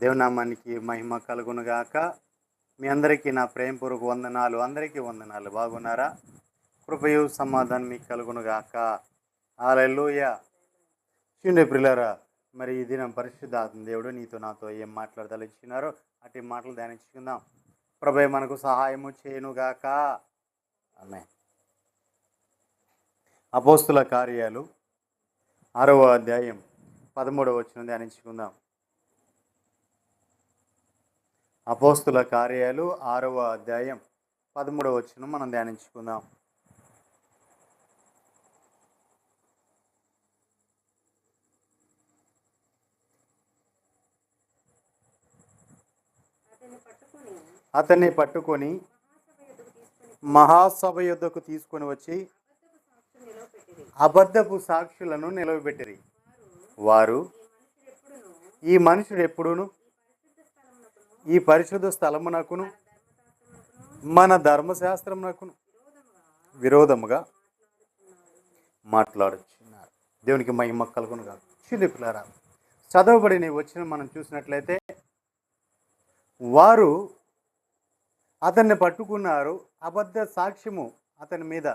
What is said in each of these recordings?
దేవుని నామానికి మహిమ కలుగునుగాక. మీ అందరికీ నా ప్రేమపూర్వక వందనాలు. అందరికీ వందనాలు. బాగున్నారా? కృపయు సమాధానం మీకు కలుగునుగాక. హల్లెలూయా. చూడండి ప్రియులారా, మరి ఈ దినం పరిశుద్ధాత్మ దేవుడు నీతో నాతో ఏం మాట్లాడదలిచ్చినారో అటు మాటలు ధ్యానించుకుందాం. ప్రభువే మనకు సహాయము చేయునుగాక. ఆమేన్. అపోస్తుల కార్యాలు 6వ అధ్యాయం 13వ వచనం ధ్యానించుకుందాం. అపోస్తుల కార్యాలు 6వ అధ్యాయం 13వ వచనం మనం ధ్యానించుకుందాం. అతన్ని పట్టుకొని మహాసభ యొద్దకు తీసుకొని వచ్చి అబద్ధపు సాక్షులను నిలవబెట్టిరి. వారు ఈ మనుషుడు ఎప్పుడును ఈ పరిశుద్ధ స్థలమునకును మన ధర్మశాస్త్రమునకును విరోధముగా మాట్లాడుచున్నారు. దేవునికి మహిమ కలుగునుగాక. చిన్న పిల్లరా, చదవబడిన వచ్చిన మనం చూసినట్లయితే వారు అతన్ని పట్టుకున్నారు, అబద్ధ సాక్ష్యము అతని మీద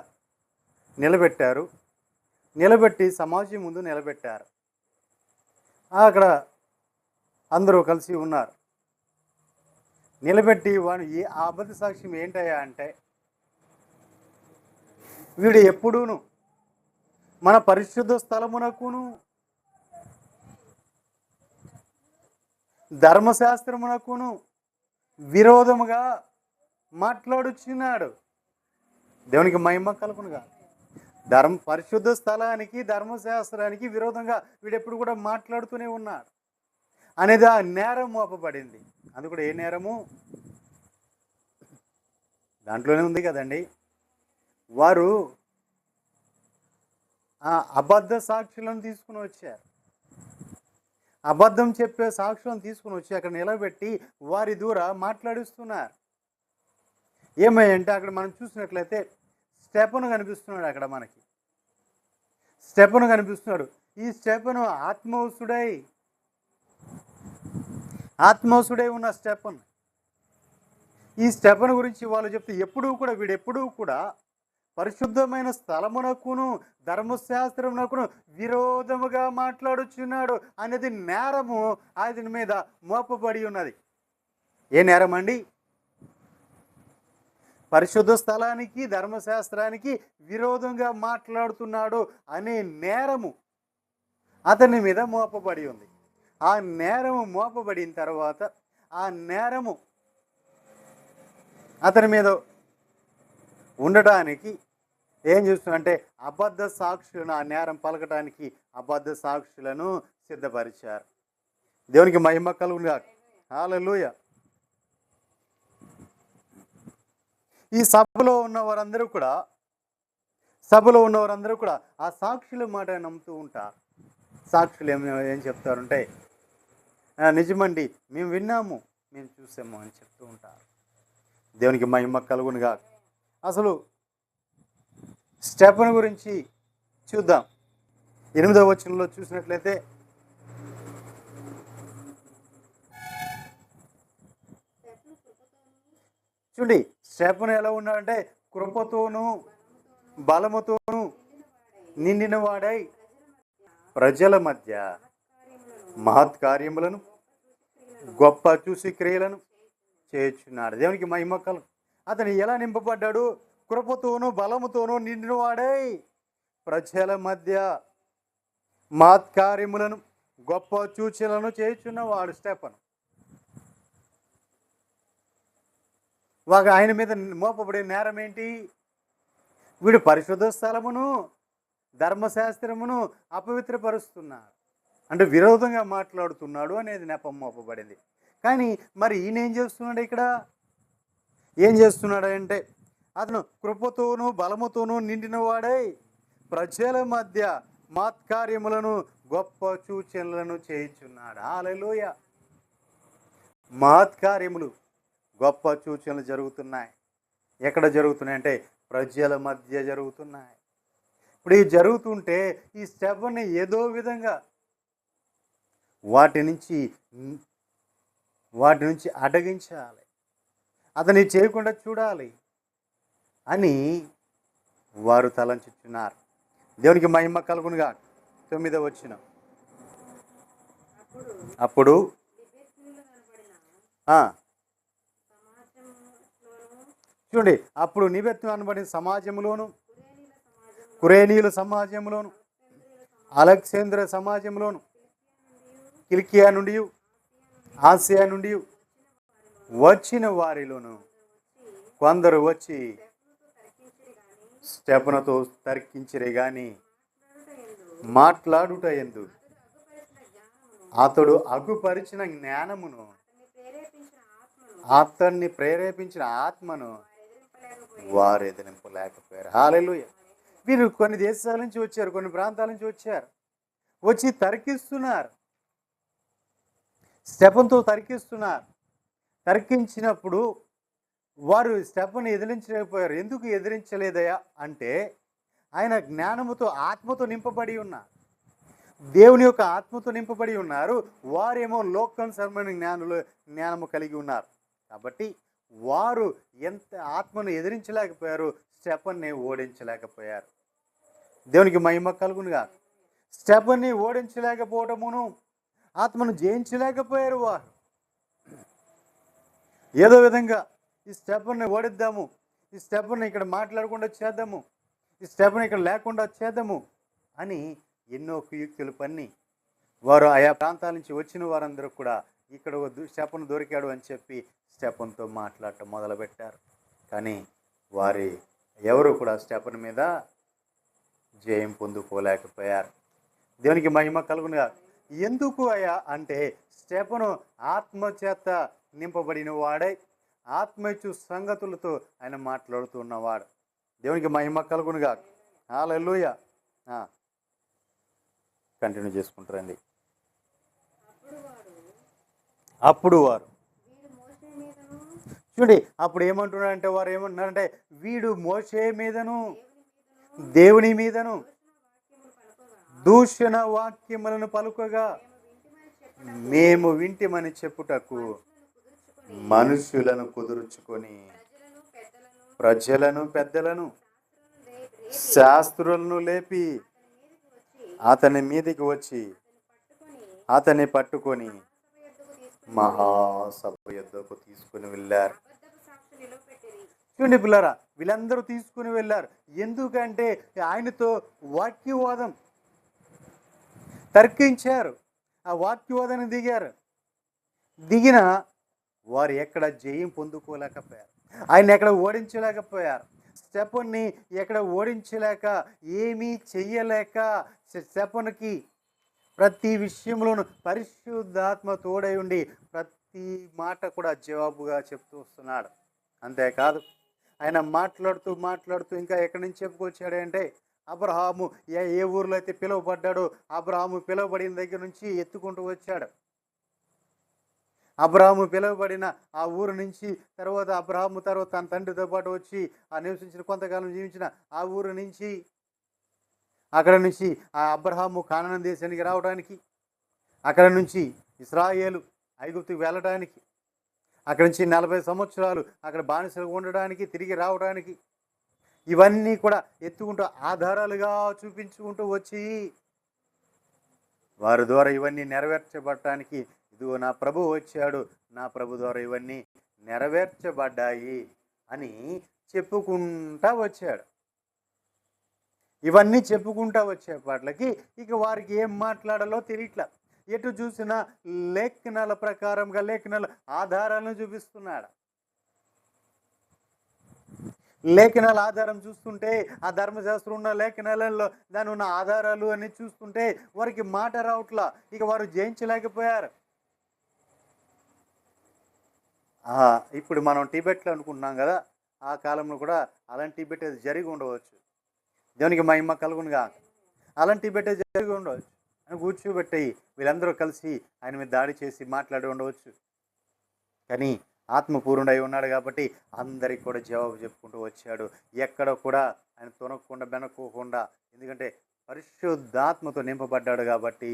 నిలబెట్టారు, నిలబెట్టి సమాజం ముందు నిలబెట్టారు. అక్కడ అందరూ కలిసి ఉన్నారు. నిలబెట్టి వాడు ఆ అబద్ధ సాక్ష్యం ఏంటయ్యా అంటే, వీడు ఎప్పుడూను మన పరిశుద్ధ స్థలమునకును ధర్మశాస్త్రమునకును విరోధముగా మాట్లాడుచున్నాడు. దేవునికి మహిమ కలుగునుగా. పరిశుద్ధ స్థలానికి ధర్మశాస్త్రానికి విరోధంగా వీడెప్పుడు కూడా మాట్లాడుతూనే ఉన్నాడు అనేది ఆ నేరం మోపబడింది. అది కూడా ఏ నేరము? దాంట్లోనే ఉంది కదండి. వారు ఆ అబద్ధ సాక్షులను తీసుకుని వచ్చారు. అబద్ధం చెప్పే సాక్షులను తీసుకుని వచ్చి అక్కడ నిలబెట్టి వారి దూర మాట్లాడిస్తున్నారు. ఏమయ్యంటే అక్కడ మనం చూసినట్లయితే స్టెఫను కనిపిస్తున్నాడు. అక్కడ మనకి స్టెఫను కనిపిస్తున్నాడు. ఈ స్టెఫను ఆత్మవసుడై ఉన్న స్టెఫన్. ఈ స్టెఫన్ గురించి వాళ్ళు చెప్తే వీడెప్పుడూ కూడా పరిశుద్ధమైన స్థలమునకును ధర్మశాస్త్రమునకును విరోధముగా మాట్లాడుచున్నాడు అనేది నేరము ఆయన మీద మోపబడి ఉన్నది. ఏ నేరం అండి? పరిశుద్ధ స్థలానికి ధర్మశాస్త్రానికి విరోధంగా మాట్లాడుతున్నాడు అనే నేరము అతని మీద మోపబడి ఉంది. ఆ నేరము మోపబడిన తర్వాత ఆ నేరము అతని మీద ఉండటానికి ఏం చేస్తుందంటే అబద్ధ సాక్షులను, ఆ నేరం పలకటానికి అబద్ధ సాక్షులను సిద్ధపరిచారు. దేవునికి మహిమ కలుగునుగాక. హల్లెలూయా. ఈ సభలో ఉన్న వారందరూ కూడా ఆ సాక్షుల మాట నమ్ముతూ ఉంటారు. సాక్షులు ఏం చెప్తారంటే, నిజమండి, మేము విన్నాము, మేము చూసాము అని చెప్తూ ఉంటారు. దేవునికి మహిమ కలుగునుగా. అసలు స్టెఫను గురించి చూద్దాం. 8వ వచనంలో చూసినట్లయితే, చూడండి, స్టెఫను ఎలా ఉన్నాడంటే కృపతోనూ బలముతోనూ నిండిన వాడై ప్రజల మధ్య మహత్కార్యములను గొప్ప చూసి క్రియలను చేయుచున్నాడు. దేవునికి మహిమ కలుగు. అతను ఎలా నింపబడ్డాడు? కృపతోనూ బలముతోనూ నిండిన వాడై ప్రజల మధ్య మహత్కార్యములను గొప్ప సూచనలను చేయుచున్నవాడు స్టెఫను. ఆయన మీద మోపబడిన నేరం ఏంటి? వీడు పరిశుద్ధ స్థలమును ధర్మశాస్త్రమును అపవిత్రపరుస్తున్నాడు, అంటే విరోధంగా మాట్లాడుతున్నాడు అనేది నెపం మోపబడింది. కానీ మరి ఈయన ఏం చేస్తున్నాడు? ఇక్కడ ఏం చేస్తున్నాడు అంటే, అతను కృపతోనూ బలముతోనూ నిండిన వాడై ప్రజల మధ్య మహత్కార్యములను గొప్ప సూచనలను చేయుచున్నాడు. హల్లెలూయా. మహత్కార్యములు, గొప్ప సూచనలు జరుగుతున్నాయి. ఎక్కడ జరుగుతున్నాయంటే ప్రజల మధ్య జరుగుతున్నాయి. ఇప్పుడు ఇవి జరుగుతుంటే ఈ స్టెఫన్ని ఏదో విధంగా వాటి నుంచి వాటి నుంచి అడ్డగించాలి, అతని చేయకుండా చూడాలి అని వారు తలంచుచున్నారు. దేవునికి మహిమ కలుగునుగా. 9వ వచనం. అప్పుడు చూడండి, అప్పుడు నిబెత్తు అనబడిన సమాజంలోను, కురేనీయుల సమాజంలోను, అలెగ్జాంద్రియ సమాజంలోను, కిలికియా నుండి, ఆసియా నుండి వచ్చిన వారిలోను కొందరు వచ్చి స్టెఫనుతో తర్కించిరి గాని మాట్లాడుట యందు అతడు అగుపరిచిన జ్ఞానమును, అతన్ని ప్రేరేపించిన ఆత్మను వారు ఎదిరింపలేకపోయారు. హల్లెలూయా. వీరు కొన్ని దేశాల నుంచి వచ్చారు, కొన్ని ప్రాంతాల నుంచి వచ్చారు, వచ్చి తర్కిస్తున్నారు, స్టెఫనుతో తర్కిస్తున్నారు. తర్కించినప్పుడు వారు స్టెఫను ఎదిరించలేకపోయారు. ఎందుకు ఎదిరించలేదయా అంటే ఆయన జ్ఞానముతో, ఆత్మతో నింపబడి ఉన్నారు. దేవుని యొక్క ఆత్మతో నింపబడి ఉన్నారు. వారేమో లోకానుసారమైన జ్ఞానము కలిగి ఉన్నారు. కాబట్టి వారు ఎంత ఆత్మను ఎదిరించలేకపోయారు, స్టెఫన్ని ఓడించలేకపోయారు. దేవునికి మహిమ కలుగునుగా. స్టెఫన్ని ఓడించలేకపోవటమును, ఆత్మను జయించలేకపోయారు వారు. ఏదో విధంగా ఈ స్టెఫన్ని ఓడిద్దాము, ఈ స్టెఫన్ని ఇక్కడ మాట్లాడకుండా చేద్దాము, ఈ స్టెఫన్ ఇక్కడ లేకుండా చేద్దాము అని ఎన్నో కుయుక్తులు పన్ని వారు ఆయా ప్రాంతాల నుంచి వచ్చిన వారందరూ కూడా ఇక్కడ స్టెఫన్ దొరికాడు అని చెప్పి స్టెఫన్తో మాట్లాడటం మొదలుపెట్టారు. కానీ వారి ఎవరు కూడా స్టెఫన్ మీద జయం పొందుకోలేకపోయారు. దేవునికి మహిమ కలుగునుగా. ఎందుకు అయ్యా అంటే స్టెఫను ఆత్మచేత నింపబడిన వాడై ఆత్మీయ సంగతులతో ఆయన మాట్లాడుతున్నవాడు. దేవునికి మహిమ కలుగునుగా. హల్లెలూయా. కంటిన్యూ చేసుకుంటారండి. అప్పుడు వారు చూడండి, అప్పుడు ఏమంటున్నారంటే, వారు ఏమంటున్నారంటే, వీడు మోషే మీదను దేవుని మీదను దూషణ వాక్యములను పలుకగా మేము వింటిమని చెప్పుటకు మనుషులను కుదుర్చుకొని ప్రజలను పెద్దలను శాస్త్రులను లేపి అతని మీదికి వచ్చి అతన్ని పట్టుకొని మహాసభ యొద్దకు తీసుకుని వెళ్ళారు. చూడండి పిల్లరా, వీళ్ళందరూ తీసుకుని వెళ్ళారు. ఎందుకంటే ఆయనతో వాక్యవాదం తర్కించారు, ఆ వాక్యవాదాన్ని దిగిన వారు ఎక్కడ జయం పొందుకోలేకపోయారు, ఆయన ఎక్కడ ఓడించలేకపోయారు. స్టెఫన్ని ఎక్కడ ఓడించలేక, ఏమీ చెయ్యలేక, స్టెఫనుకి ప్రతి విషయంలోనూ పరిశుద్ధాత్మ తోడై ఉండి ప్రతి మాట కూడా జవాబుగా చెప్తూ వస్తున్నాడు. అంతేకాదు, ఆయన మాట్లాడుతూ ఇంకా ఎక్కడి నుంచి చెప్పుకొచ్చాడు అంటే, అబ్రహాము ఏ ఊర్లో అయితే పిలువబడ్డాడో అబ్రహాము పిలువబడిన దగ్గర నుంచి ఎత్తుకుంటూ వచ్చాడు. అబ్రహాము పిలువబడిన ఆ ఊరు నుంచి అబ్రహాము తర్వాత తన తండ్రితో పాటు వచ్చి ఆ నివసించిన కొంతకాలం జీవించిన ఆ ఊరు నుంచి, అక్కడ నుంచి ఆ అబ్రహాము కానాను దేశానికి రావడానికి, అక్కడ నుంచి ఇశ్రాయేలు ఐగుప్తుకు వెళ్ళడానికి, అక్కడి నుంచి 40 సంవత్సరాలు అక్కడ బానిసలుగా ఉండడానికి, తిరిగి రావడానికి, ఇవన్నీ కూడా ఎత్తుకుంటూ ఆధారాలుగా చూపించుకుంటూ వచ్చి వారి ద్వారా ఇవన్నీ నెరవేర్చబడటానికి, ఇదిగో నా ప్రభు వచ్చాడు, నా ప్రభు ద్వారా ఇవన్నీ నెరవేర్చబడ్డాయి అని చెప్పుకుంటా వచ్చాడు. ఇవన్నీ చెప్పుకుంటా వచ్చేపాట్లకి ఇక వారికి ఏం మాట్లాడాలో తెలియట్లా. ఎటు చూసినా లేఖనాల ప్రకారంగా లేఖనాల ఆధారాలను చూపిస్తున్నాడు. లేఖనాల ఆధారం చూస్తుంటే, ఆ ధర్మశాస్త్రం ఉన్న లేఖనాలలో దాని ఉన్న ఆధారాలు అని చూస్తుంటే వారికి మాట రావట్లా. ఇక వారు జయించలేకపోయారు. ఇప్పుడు మనం టిబెట్లో అనుకుంటున్నాం కదా, ఆ కాలంలో కూడా అలాంటి టిబెట్ అది జరిగి ఉండవచ్చు. దేవునికి మహిమ కలుగునుగా. అలాంటి టిబెట్ జరిగి ఉండవచ్చు అని కూర్చోబెట్టి వీళ్ళందరూ కలిసి ఆయన మీద దాడి చేసి మాట్లాడి ఉండవచ్చు. కానీ ఆత్మపూర్ణుడై ఉన్నాడు కాబట్టి అందరికి కూడా జవాబు చెప్పుకుంటూ వచ్చాడు. ఎక్కడ కూడా ఆయన తొనకుండా బెనక్కోకుండా, ఎందుకంటే పరిశుద్ధాత్మతో నింపబడ్డాడు కాబట్టి,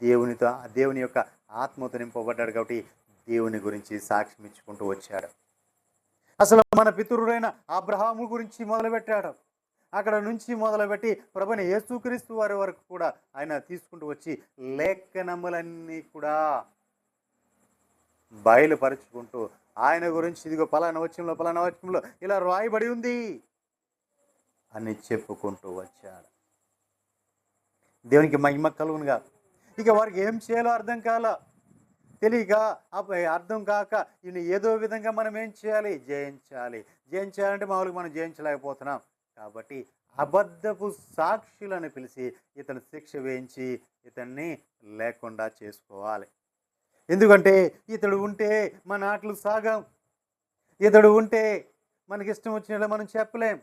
దేవుని యొక్క ఆత్మతో నింపబడ్డాడు కాబట్టి దేవుని గురించి సాక్ష్యం ఇచ్చుకుంటూ వచ్చాడు. అసలు మన పితరుడైన అబ్రహాము గురించి మొదలుపెట్టాడు. అక్కడ నుంచి మొదలుపెట్టి ప్రభుని యేసుక్రీస్తు వారి వరకు కూడా ఆయన తీసుకుంటూ వచ్చి లేఖనములన్నీ కూడా బయలుపరుచుకుంటూ ఆయన గురించి ఇదిగో పలానా వచనంలో ఇలా రాయబడి ఉంది అని చెప్పుకుంటూ వచ్చాడు. దేవునికి మహిమ కలుగునుగా. ఇక వారికి ఏం చేయాలో అర్థం కాల, తెలియక అర్థం కాక ఈయన ఏదో విధంగా మనం ఏం చేయాలి, జయించాలంటే మామూలుగా మనం జయించలేకపోతున్నాం. కాబట్టి అబద్ధపు సాక్షులను పిలిచి ఇతను శిక్ష వేయించి ఇతన్ని లేకుండా చేసుకోవాలి. ఎందుకంటే ఇతడు ఉంటే మన ఆటలు సాగం, ఇతడు ఉంటే మనకిష్టం వచ్చినట్లు మనం చెప్పలేం.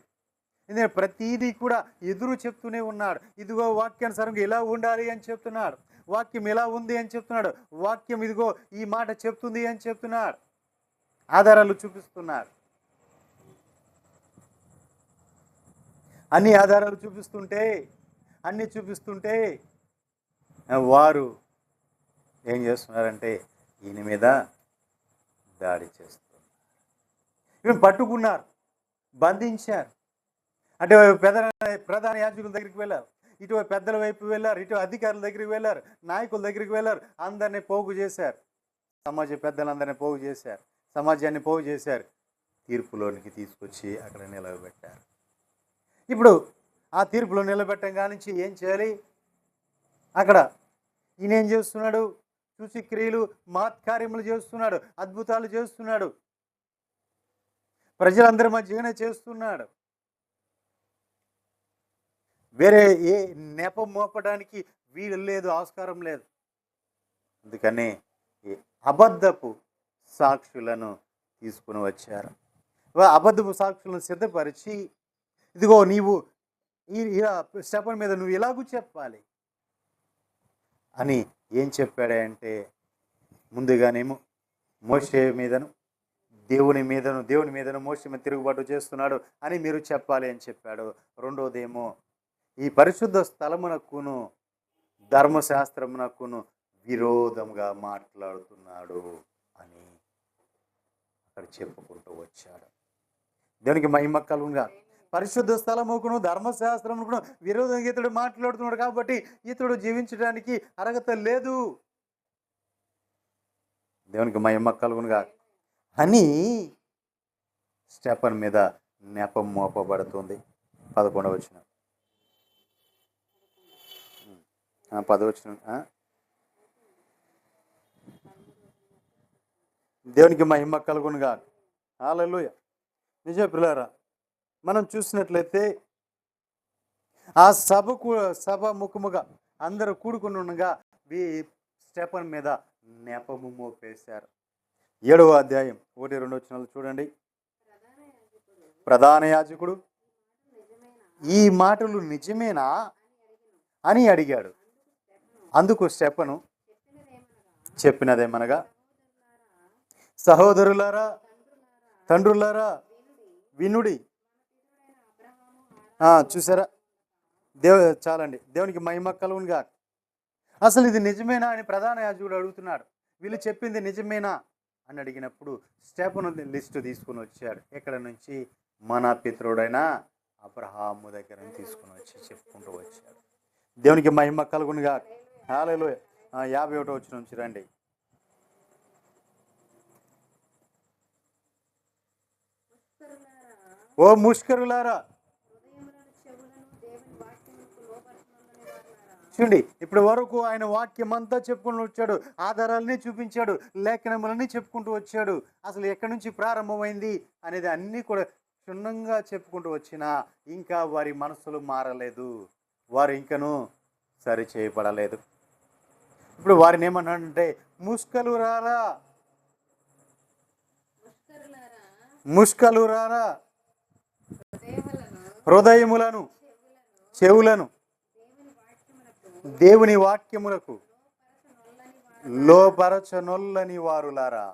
ఎందుకంటే ప్రతీదీ కూడా ఎదురు చెప్తూనే ఉన్నాడు. ఇదిగో వాక్యానుసారంగా ఇలా ఉండాలి అని చెప్తున్నాడు, వాక్యం ఎలా ఉంది అని చెప్తున్నాడు, వాక్యం ఇదిగో ఈ మాట చెప్తుంది అని చెప్తున్నాడు, ఆధారాలు చూపిస్తున్నాడు. అన్ని ఆధారాలు అన్నీ చూపిస్తుంటే వారు ఏం చేస్తున్నారంటే ఈయన మీద దాడి చేస్తున్నారు. ఈయన పట్టుకున్నారు, బంధించారు. అంటే ప్రధాన యాజకుల దగ్గరికి వెళ్ళారు, ఇటు పెద్దల వైపు వెళ్ళారు, ఇటు అధికారుల దగ్గరికి వెళ్ళారు, నాయకుల దగ్గరికి వెళ్ళారు. అందరినీ పోగు చేశారు, సమాజ పెద్దలందరినీ పోగు చేశారు, సమాజాన్ని పోగు చేశారు. తీర్పులోనికి తీసుకొచ్చి అక్కడ నిలబెట్టారు. ఇప్పుడు ఆ తీర్పులో నిలబెట్టంగా నుంచి ఏం చేయాలి? అక్కడ ఈయన ఏం చేస్తున్నాడు? సూచక్రియలు మహత్కార్యములు చేస్తున్నాడు, అద్భుతాలు చేస్తున్నాడు, ప్రజలందరి మధ్యగానే చేస్తున్నాడు. వేరే ఏ నెపం మోపడానికి వీలు లేదు, ఆస్కారం లేదు. అందుకని ఈ అబద్ధపు సాక్షులను తీసుకుని వచ్చారు. అబద్ధపు సాక్షులను సిద్ధపరిచి ఇదిగో నీవు ఇలా స్టెఫను మీద నువ్వు ఎలాగూ చెప్పాలి అని ఏం చెప్పాడంటే, ముందుగానేమో మోషే మీదను దేవుని మీదను మోషే మీద తిరుగుబాటు చేస్తున్నాడు అని మీరు చెప్పాలి అని చెప్పాడు. రెండోదేమో ఈ పరిశుద్ధ స్థలమునకును ధర్మశాస్త్రమునకును విరోధంగా మాట్లాడుతున్నాడు అని అక్కడ చెప్పుకుంటూ వచ్చాడు. దేవునికి మహిమ కలుగునుగా. పరిశుద్ధ స్థలముకును ధర్మశాస్త్రముకును విరోధంగా ఇతడు మాట్లాడుతున్నాడు కాబట్టి ఇతడు జీవించడానికి అర్హత లేదు. దేవునికి మహిమ కలుగునుగా అని స్టెఫను మీద నెపం మోపబడుతుంది. 11వ వచనం, 10వ వచనం. దేవునికి మహిమ కలుగునుగా. హల్లెలూయా. నిజమే ప్రియులారా, మనం చూసినట్లయితే ఆ సభ ముఖముగా అందరూ కూడుకుని ఉండగా స్టెఫను మీద నెపము మోపేశారు. 7వ అధ్యాయం 1-2 వచనాలు చూడండి. ప్రధాన యాజకుడు ఈ మాటలు నిజమేనా అని అడిగాడు. అందుకు స్టెఫను చెప్పినదేమనగా, సహోదరులారా, తండ్రులారా, వినుడి. చూసారా, చాలండి. దేవునికి మహిమ కలుగునుగా. అసలు ఇది నిజమేనా అని ప్రధాన యాజకుడు అడుగుతున్నాడు. వీళ్ళు చెప్పింది నిజమేనా అని అడిగినప్పుడు స్టెఫను లిస్టు తీసుకుని వచ్చాడు. ఎక్కడ నుంచి? మన పితరుడైన అబ్రహాము దగ్గర తీసుకుని వచ్చి చెప్పుకుంటూ వచ్చాడు. దేవునికి మహిమ కలుగునుగా. హల్లెలూయా. 51వ వచనం నుంచి రండి. ఓ ముష్కరులారా, చూడండి, ఇప్పటి వరకు ఆయన వాక్యం అంతా చెప్పుకుంటూ వచ్చాడు, ఆధారాలన్నీ చూపించాడు, లేఖనములన్నీ చెప్పుకుంటూ వచ్చాడు. అసలు ఎక్కడి నుంచి ప్రారంభమైంది అనేది అన్నీ కూడా క్షుణ్ణంగా చెప్పుకుంటూ వచ్చినా ఇంకా వారి మనసులు మారలేదు, వారు ఇంకనూ సరి చేయబడలేదు. ఇప్పుడు వారిని ఏమన్నాడంటే, ముష్కలురారా, హృదయములను చెవులను దేవుని వాక్యములకు లోపరచనొల్లని వారులారా,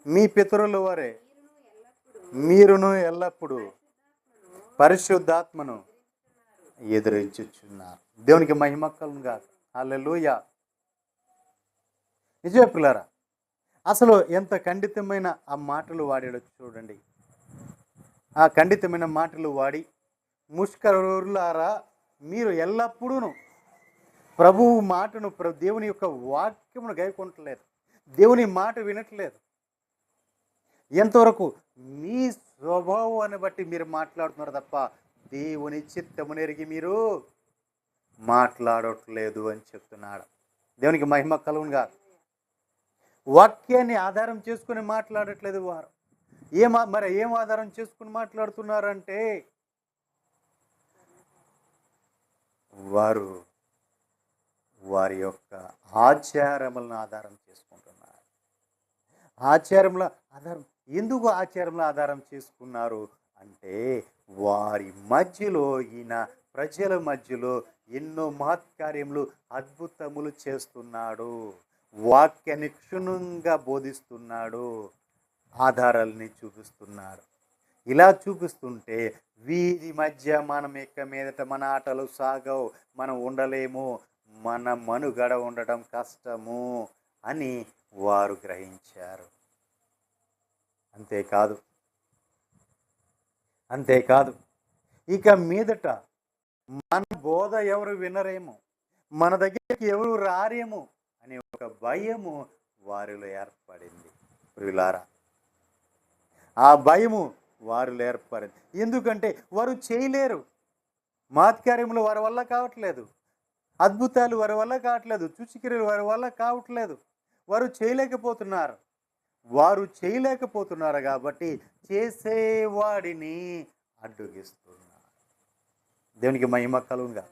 మీ పితరుల వరే మీరును ఎల్లప్పుడూ పరిశుద్ధాత్మను ఎదురించుచున్నారు. దేవునికి మహిమ కలుగునుగా. హల్లెలూయా. నిజమే ప్రియులారా, అసలు ఎంత ఖండితమైన ఆ మాటలు వాడాడో చూడండి. ఆ ఖండితమైన మాటలు వాడి, ముష్కరులారా మీరు ఎల్లప్పుడూను ప్రభువు మాటను దేవుని యొక్క వాక్యమును గైకొనట్లేదు. దేవుని మాట వినట్లేదు. ఎంతవరకు మీ స్వభావాన్ని బట్టి మీరు మాట్లాడుతున్నారు తప్ప దేవుని చిత్తమును ఎరిగి మీరు మాట్లాడట్లేదు అని చెప్తున్నాడు. దేవునికి మహిమ కలుగునుగా. వాక్యాన్ని ఆధారం చేసుకుని మాట్లాడట్లేదు వారు. ఏం ఆధారం చేసుకుని మాట్లాడుతున్నారంటే వారు వారి యొక్క ఆచారములను ఆధారం చేసుకుంటున్నారు. ఆచారంలో ఆధారం ఎందుకు ఆచారంలో ఆధారం చేసుకున్నారు అంటే వారి మధ్యలో ఈయన ప్రజల మధ్యలో ఎన్నో మహత్కార్యములు అద్భుతములు చేస్తున్నాడు. వాక్యాన్ని క్షుణ్ణంగా బోధిస్తున్నాడు. ఆధారాలని చూపిస్తున్నాడు. ఇలా చూపిస్తుంటే వీరి మధ్య మనం ఇక మీదట మన ఆటలు సాగవు, మనం ఉండలేము, మన మనుగడ ఉండటం కష్టము అని వారు గ్రహించారు. అంతేకాదు ఇక మీదట మన బోధ ఎవరు వినరేమో, మన దగ్గరికి ఎవరు రారేమో అనే ఒక భయము వారిలో ఏర్పడింది. ప్రియులారా, ఆ భయము వారిలో ఏర్పడింది. ఎందుకంటే వారు చేయలేరు. మహత్కార్యములు వారి వల్ల కావట్లేదు, అద్భుతాలు వారి వల్ల కావట్లేదు, సూచక్రియలు వారి వల్ల కావట్లేదు. వారు చేయలేకపోతున్నారు కాబట్టి చేసేవాడిని అడ్డుగిస్తున్నారు. దేవునికి మహిమ కలుగునుగా.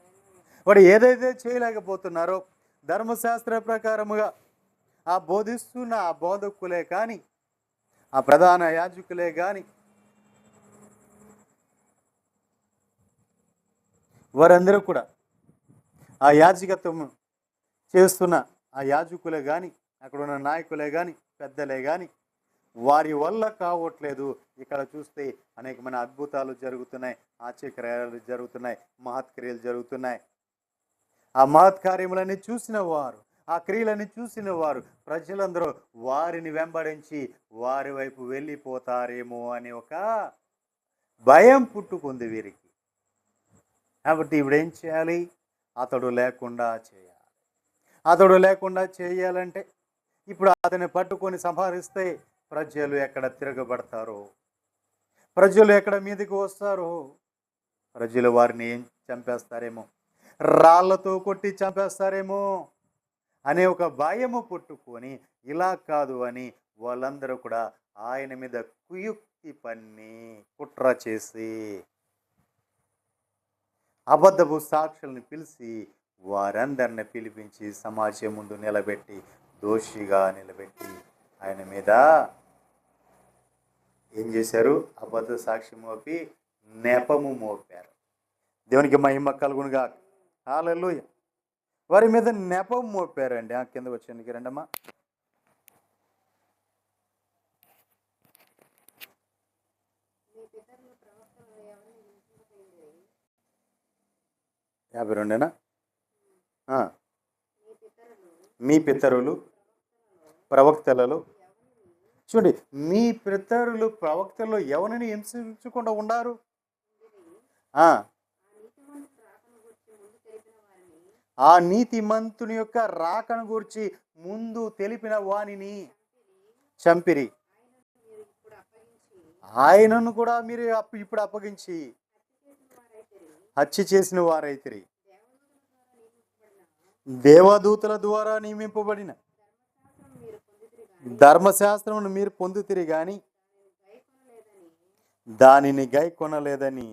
వాడు ఏదైతే చేయలేకపోతున్నారో ధర్మశాస్త్ర ప్రకారముగా ఆ బోధిస్తున్న ఆ బోధకులే కానీ, ఆ ప్రధాన యాజకులే కానీ, వారందరూ కూడా ఆ యాజకత్వం చేస్తున్న ఆ యాజకులే కానీ, అక్కడ ఉన్న నాయకులే కానీ, పెద్దలే కానీ వారి వల్ల కావట్లేదు. ఇక్కడ చూస్తే అనేకమైన అద్భుతాలు జరుగుతున్నాయి, ఆశ్చర్యక్రియలు జరుగుతున్నాయి, మహత్క్రియలు జరుగుతున్నాయి. ఆ మహత్కార్యములన్నీ చూసిన వారు, ఆ క్రియలన్నీ చూసిన వారు ప్రజలందరూ వారిని వెంబడించి వారి వైపు వెళ్ళిపోతారేమో అని ఒక భయం పుట్టుకుంది వీరికి. కాబట్టి ఇప్పుడు ఏం చేయాలి? అతడు లేకుండా చేయాలంటే ఇప్పుడు అతన్ని పట్టుకొని సంహరిస్తే ప్రజలు ఎక్కడ తిరగబడతారో, ప్రజలు ఎక్కడ మీదకి వస్తారో, ప్రజలు వారిని ఏం చంపేస్తారేమో, రాళ్లతో కొట్టి చంపేస్తారేమో అనే ఒక భయము పుట్టుకొని ఇలా కాదు అని వాళ్ళందరూ కూడా ఆయన మీద కుయుక్తి పన్ని కుట్ర చేసి అబద్ధపు సాక్షుల్ని పిలిచి వారందరిని పిలిపించి సమాజం ముందు నిలబెట్టి దోషిగా నిలబెట్టి ఆయన మీద ఏం చేశారు? అబద్ధ సాక్షి మోపి నెపము మోపారు. దేవునికి మహిమ కలుగునుగా. హల్లెలూయా. వారి మీద నెపం మోపారండి. ఆ కింద వచ్చేందుకు రండమ్మా. 52 మీ పితరులు ప్రవక్తలలో చూడండి, మీ పితరులు ప్రవక్తల్లో ఎవరిని హింసించకుండా ఉన్నారు? ఆ నీతిమంతుని యొక్క రాకను గురించి ముందు తెలిపిన వానిని చంపిరి. ఆయనను కూడా మీరు ఇప్పుడు అప్పగించి హత్య చేసిన వారైతిరి. దేవదూతల ద్వారా నియమింపబడిన ధర్మశాస్త్రమును మీరు పొందుతిరి గాని దానిని గైకొనలేదని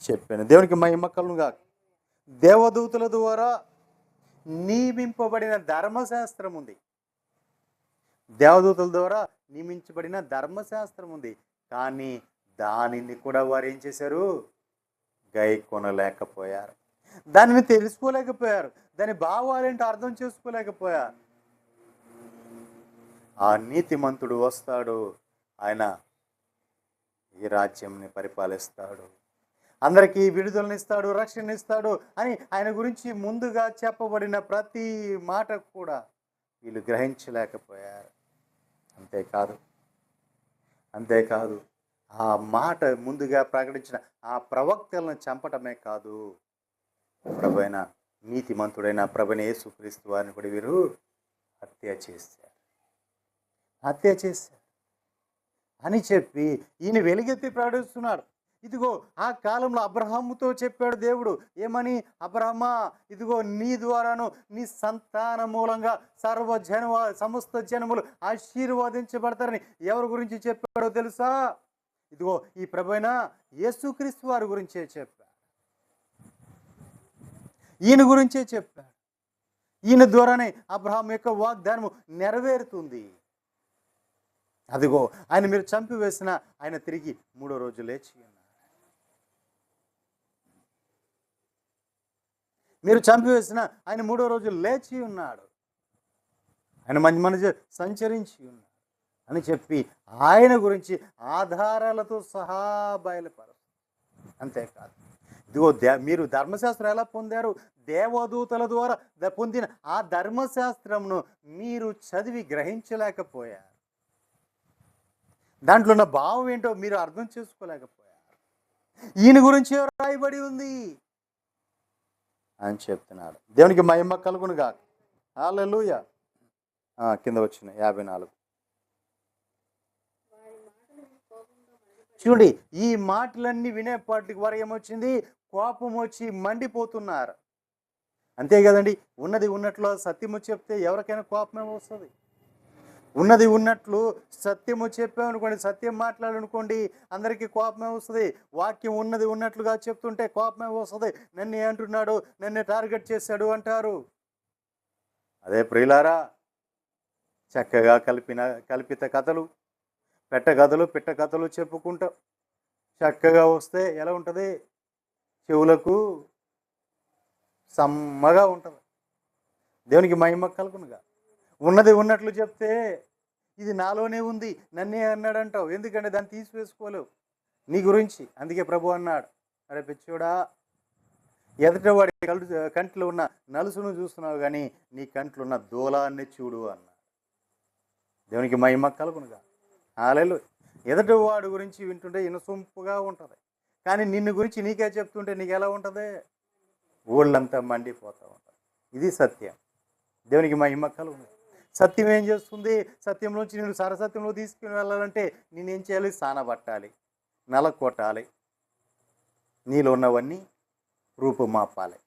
చెప్పాను. దేవునికి మహిమ కలుగునుగా. దేవదూతల ద్వారా నియమింపబడిన ధర్మశాస్త్రం ఉంది. దేవదూతల ద్వారా నియమించబడిన ధర్మశాస్త్రం ఉంది. కానీ దానిని కూడా వారు ఏం చేశారు? గైకొనలేకపోయారు. దానిని తెలుసుకోలేకపోయారు. దాని భావాలేంటో అర్థం చేసుకోలేకపోయారు. ఆ నీతిమంతుడు వస్తాడు, ఆయన ఈ రాజ్యంని పరిపాలిస్తాడు, అందరికీ విడుదలనిస్తాడు, రక్షణనిస్తాడు అని ఆయన గురించి ముందుగా చెప్పబడిన ప్రతి మాట కూడా వీళ్ళు గ్రహించలేకపోయారు. అంతేకాదు అంతేకాదు ఆ మాట ముందుగా ప్రకటించిన ఆ ప్రవక్తలను చంపటమే కాదు, ప్రభువైన నీతిమంతుడైన ప్రభువైన యేసుక్రీస్తు వారిని కూడా వీరు హత్య చేశారు అని చెప్పి ఈయన వెలుగెత్తి ప్రకటిస్తున్నాడు. ఇదిగో ఆ కాలంలో అబ్రహాముతో చెప్పాడు దేవుడు ఏమని, అబ్రహమా ఇదిగో నీ ద్వారాను నీ సంతాన మూలంగా సమస్త జనములు ఆశీర్వదించబడతారని ఎవరి గురించి చెప్పాడో తెలుసా? ఇదిగో ఈ ప్రభువైన యేసుక్రీస్తు వారి గురించే చెప్పాడు. ఈయన గురించే చెప్పాడు. ఈయన ద్వారానే అబ్రహాం యొక్క వాగ్దానము నెరవేరుతుంది. అదిగో ఆయన మీరు చంపివేసిన ఆయన తిరిగి 3వ రోజు లేచి ఉన్నారు. మీరు చంపివేసిన ఆయన 3వ రోజు లేచి ఉన్నాడు. ఆయన మంచి మనిషి సంచరించి ఉన్నాడు అని చెప్పి ఆయన గురించి ఆధారాలతో సహా బయలుపరుస్తారు. అంతేకాదు ఇదిగో మీరు ధర్మశాస్త్రం ఎలా పొందారు? దేవదూతల ద్వారా పొందిన ఆ ధర్మశాస్త్రమును మీరు చదివి గ్రహించలేకపోయారు. దాంట్లో ఉన్న భావం ఏంటో మీరు అర్థం చేసుకోలేకపోయారు. ఈయన గురించి రాయబడి ఉంది అని చెప్తున్నాడు. దేవునికి మహిమ కలుగును గాక. హల్లెలూయా. కింద వచ్చిన 54 చూడండి. ఈ మాటలన్నీ వినేపాటికి వారు ఏమొచ్చింది? కోపం వచ్చి మండిపోతున్నారు. అంతే కదండి. ఉన్నది ఉన్నట్లు సత్యము చెప్తే ఎవరికైనా కోపమే వస్తుంది. ఉన్నది ఉన్నట్లు సత్యము చెప్పామనుకోండి, సత్యం మాట్లాడాలనుకోండి, అందరికీ కోపమే వస్తుంది. వాక్యం ఉన్నది ఉన్నట్లుగా చెప్తుంటే కోపమే వస్తుంది. నన్ను అంటున్నాడు, నన్ను టార్గెట్ చేశాడు అంటారు. అదే ప్రియులారా, చక్కగా కల్పిత కథలు, పిట్ట కథలు చెప్పుకుంటా చక్కగా వస్తే ఎలా ఉంటుంది? చెవులకు సమ్మగా ఉంటుంది. దేవునికి మహిమ కలుగునుగా. ఉన్నది ఉన్నట్లు చెప్తే ఇది నాలోనే ఉంది, నన్నే అన్నాడంటావు. ఎందుకంటే దాన్ని తీసివేసుకోలేవు నీ గురించి. అందుకే ప్రభు అన్నాడు, అరే పిచ్చోడా, ఎదుటవాడి కంట్లో ఉన్న నలుసును చూస్తున్నావు కానీ నీ కంట్లో ఉన్న దూలాన్ని చూడు అన్నాడు. దేవునికి మహిమ కలుగునుగా. హల్లెలూయా. ఎదుటివాడి గురించి వింటుంటే ఇనసొంపుగా ఉంటుంది, కానీ నిన్ను గురించి నీకే చెప్తుంటే నీకు ఎలా ఉంటుంది? ఊళ్ళంతా మండిపోతూ ఉంటుంది. ఇది సత్యం. దేవునికి మహిమ కలుగును. సత్యం ఏం చేస్తుంది? సత్యంలోంచి నేను సరసత్యంలో తీసుకుని వెళ్ళాలంటే నేనేం చేయాలి? సానబట్టాలి, నలకొట్టాలి, నీలో ఉన్నవన్నీ రూపుమాపాలి.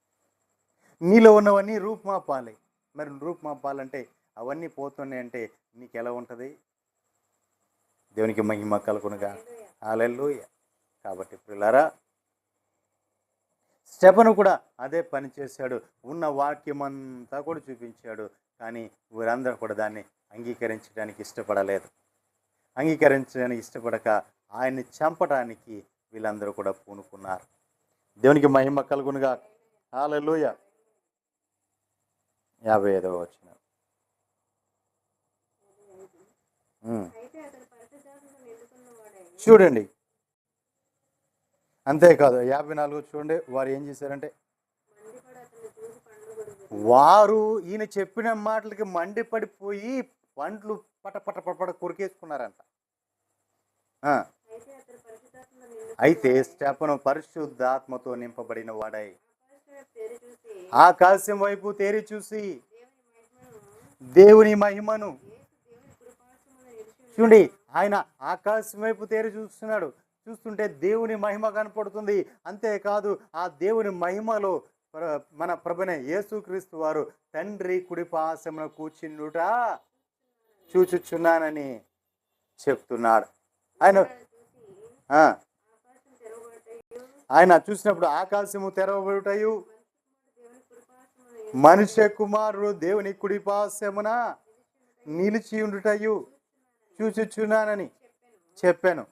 మరి రూపుమాపాలంటే అవన్నీ పోతున్నాయంటే నీకు ఎలా ఉంటుంది? దేవునికి మహిమ కలుగునుగా. హల్లెలూయా. కాబట్టి ప్రియులారా, స్టెఫను కూడా అదే పని చేశాడు. ఉన్న వాక్యమంతా కూడా చూపించాడు. కానీ వీరందరూ కూడా దాన్ని అంగీకరించడానికి ఇష్టపడక ఆయన్ని చంపడానికి వీళ్ళందరూ కూడా పూనుకున్నారు. దేవునికి మహిమ కలుగునుగా. హల్లెలూయా. 55వ వచనం చూడండి. అంతేకాదు 54 చూడండి. వారు ఏం చేశారంటే, వారు ఈయన చెప్పిన మాటలకి మండిపడిపోయి పండ్లు పట కొరికేసుకున్నారంట. అయితే స్టెఫను పరిశుద్ధాత్మతో నింపబడిన వాడై ఆకాశం వైపు తేరి చూసి దేవుని మహిమను చూడండి. ఆయన ఆకాశం వైపు తేరి చూస్తుంటే దేవుని మహిమ కనపడుతుంది. అంతేకాదు ఆ దేవుని మహిమలో మన ప్రభువైన యేసుక్రీస్తు వారు తండ్రి కుడిపార్శ్వమున కూర్చుండుట చూచుచున్నానని చెప్తున్నాడు. ఆయన చూసినప్పుడు ఆకాశము తెరవబడుటయు మనుష్య కుమారుడు దేవుని కుడిపార్శ్వమున నిలిచి ఉండుటయు చూచుచున్నానని చెప్పాను.